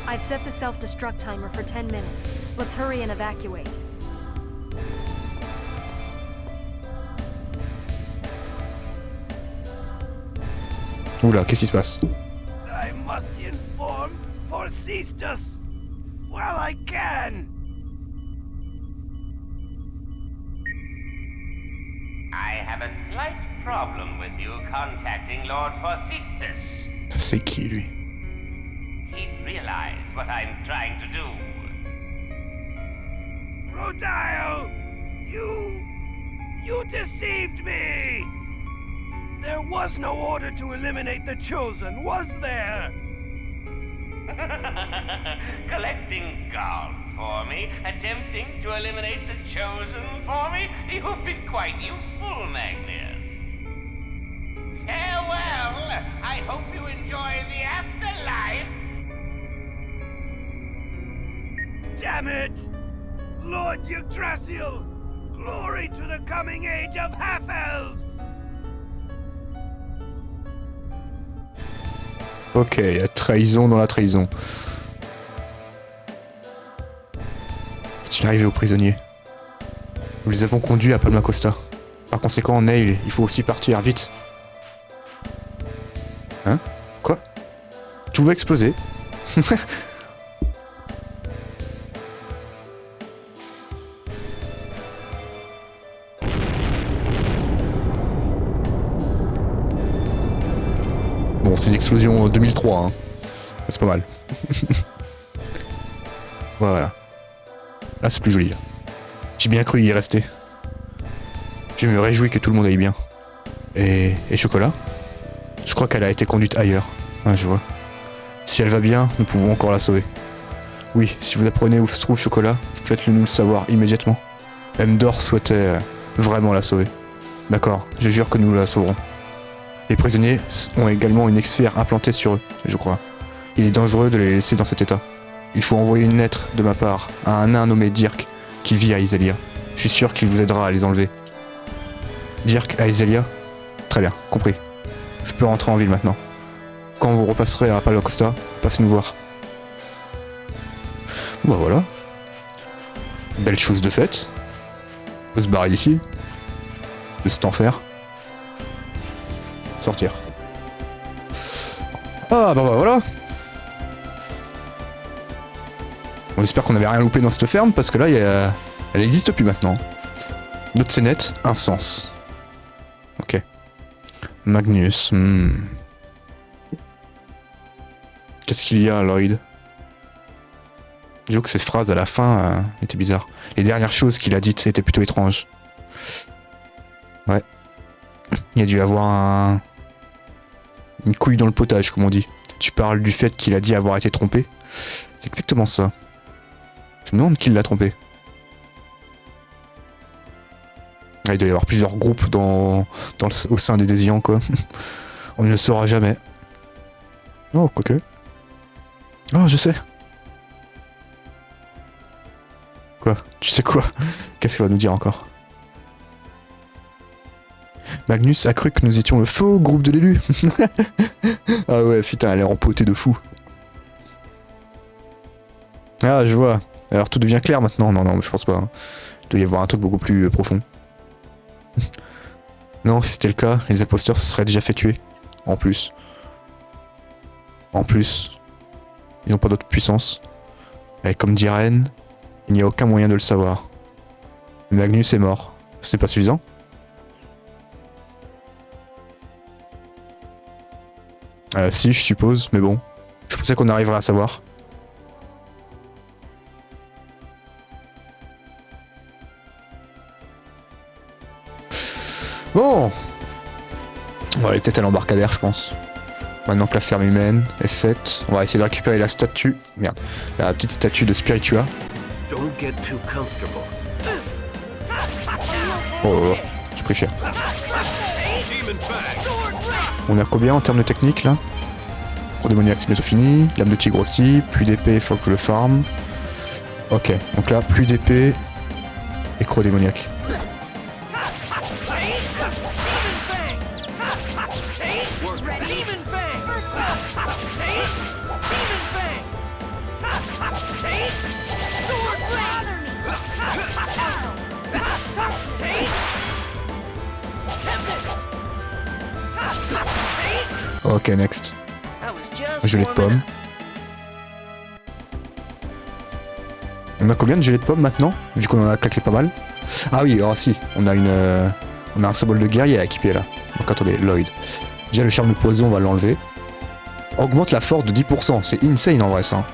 I've set the self-destruct timer for 10 minutes. Let's hurry and evacuate. Oula, qu'est-ce qui se passe? I must inform Porcistus while I can. I have a slight problem with you contacting Lord Porcistus. C'est qui lui? He'd realize what I'm trying to do. Rodile! You deceived me! There was no order to eliminate the Chosen, was there? Collecting gold for me, attempting to eliminate the Chosen for me. You've been quite useful, Magnus. Farewell. I hope you enjoy the afterlife. Damn it! Lord Yggdrasil! Glory to the coming age of half-elves! Ok, il y a trahison dans la trahison. Qu'est-il arrivé aux prisonniers? Nous les avons conduits à Palma Costa. Par conséquent, Neil, il faut aussi partir, vite. Hein? Quoi? Tout va exploser. Bon, c'est une explosion en 2003, hein. C'est pas mal. Voilà. Là, c'est plus joli, là. J'ai bien cru y rester. Je me réjouis que tout le monde aille bien. Et Chocolat? Je crois qu'elle a été conduite ailleurs. Ah, je vois. Si elle va bien, nous pouvons encore la sauver. Oui, si vous apprenez où se trouve Chocolat, faites-le nous le savoir immédiatement. Mdor souhaitait vraiment la sauver. D'accord, je jure que nous la sauverons. Les prisonniers ont également une exsphère implantée sur eux, je crois. Il est dangereux de les laisser dans cet état. Il faut envoyer une lettre de ma part à un nain nommé Dirk, qui vit à Iselia. Je suis sûr qu'il vous aidera à les enlever. Dirk à Iselia? Très bien, compris. Je peux rentrer en ville maintenant. Quand vous repasserez à Palma Costa, passez nous voir. Bah voilà. Belle chose de faite. Faut se barrer d'ici. De cet enfer. Sortir. Ah bah voilà. On espère qu'on n'avait rien loupé dans cette ferme parce que là, elle n'existe plus maintenant. Notre scénette, un sens. Ok. Magnus. Qu'est-ce qu'il y a, Lloyd? J'avoue que cette phrase à la fin était bizarre. Les dernières choses qu'il a dites étaient plutôt étranges. Ouais. Il y a dû avoir une couille dans le potage, comme on dit. Tu parles du fait qu'il a dit avoir été trompé? C'est exactement ça. Je me demande qui l'a trompé. Ah, il doit y avoir plusieurs groupes au sein des Désians, quoi. On ne le saura jamais. Oh, quoique. Oh, je sais. Quoi? Tu sais quoi? Qu'est-ce qu'il va nous dire encore? Magnus a cru que nous étions le faux groupe de l'élu. Ah ouais, putain, elle est empotée de fou. Ah, je vois. Alors tout devient clair maintenant? Non, je pense pas. Il doit y avoir un truc beaucoup plus profond. Non, si c'était le cas, les imposteurs se seraient déjà fait tuer. En plus. Ils n'ont pas d'autre puissance. Et comme dit Ren, il n'y a aucun moyen de le savoir. Magnus est mort. C'est pas suffisant? Si, je suppose, mais bon. Je pensais qu'on arriverait à savoir. Bon, on va aller peut-être à l'embarcadère, je pense. Maintenant que la ferme humaine est faite, on va essayer de récupérer la statue. Merde, la petite statue de Spiritua. Oh là là, j'ai pris cher. On a combien en termes de technique là? Pro-démoniaque, c'est bientôt fini. Lame de tigre aussi. Plus d'épée, il faut que je le farm. Ok, donc là, plus d'épée et Cro-démoniaque. Ok, next. Gelée de pomme. On a combien de gelée de pomme maintenant? Vu qu'on en a claqué pas mal. Ah oui, alors si, on a un symbole de guerrier à équiper là. Donc attendez, Lloyd. Déjà le charme de poison, on va l'enlever. Augmente la force de 10%, c'est insane en vrai ça.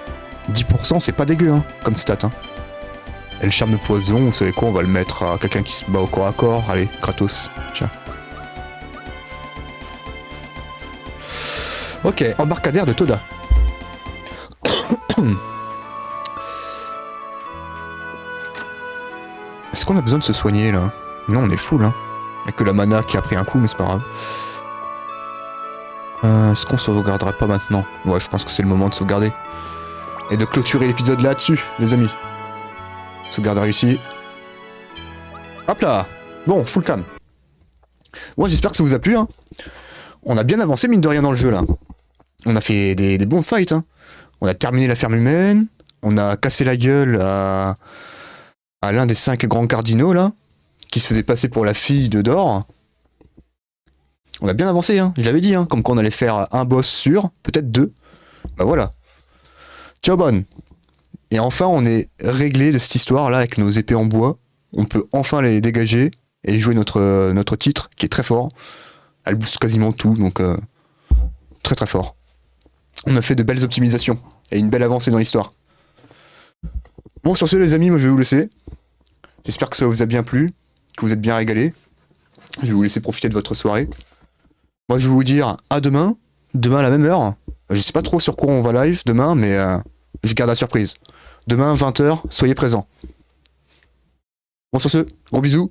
10% c'est pas dégueu hein, comme stat hein. Et le charme de poison, vous savez quoi, on va le mettre à quelqu'un qui se bat au corps à corps. Allez, Kratos, tiens. Ok, embarcadère de Toda. Est-ce qu'on a besoin de se soigner là? Non, on est full, hein. Il y a que la mana qui a pris un coup, mais c'est pas grave. Est-ce qu'on sauvegardera pas maintenant? Ouais, je pense que c'est le moment de sauvegarder. Et de clôturer l'épisode là-dessus, les amis. Sauvegarde réussi. Hop là! Bon, full cam. Moi, j'espère que ça vous a plu, hein. On a bien avancé, mine de rien, dans le jeu, là. On a fait des bons fights, hein. On a terminé la ferme humaine. On a cassé la gueule à l'un des 5 grands cardinaux, là, qui se faisait passer pour la fille de Dor. On a bien avancé, hein. Je l'avais dit, hein. Comme quoi on allait faire un boss sûr, peut-être 2. Bah voilà. Ciao, bonne. Et enfin, on est réglé de cette histoire-là avec nos épées en bois. On peut enfin les dégager et jouer notre titre, qui est très fort. Elle booste quasiment tout, donc très très fort. On a fait de belles optimisations et une belle avancée dans l'histoire. Bon, sur ce, les amis, moi je vais vous laisser. J'espère que ça vous a bien plu, que vous êtes bien régalés. Je vais vous laisser profiter de votre soirée. Moi, je vais vous dire à demain. Demain à la même heure. Je sais pas trop sur quoi on va live demain, mais je garde la surprise. Demain, 20h, soyez présents. Bon, sur ce, gros bisous.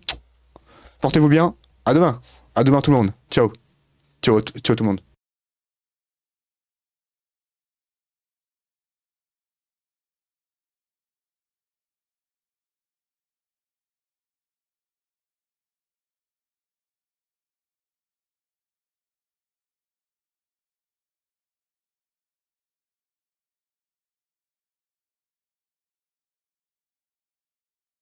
Portez-vous bien. À demain. À demain tout le monde. Ciao. Ciao tout le monde.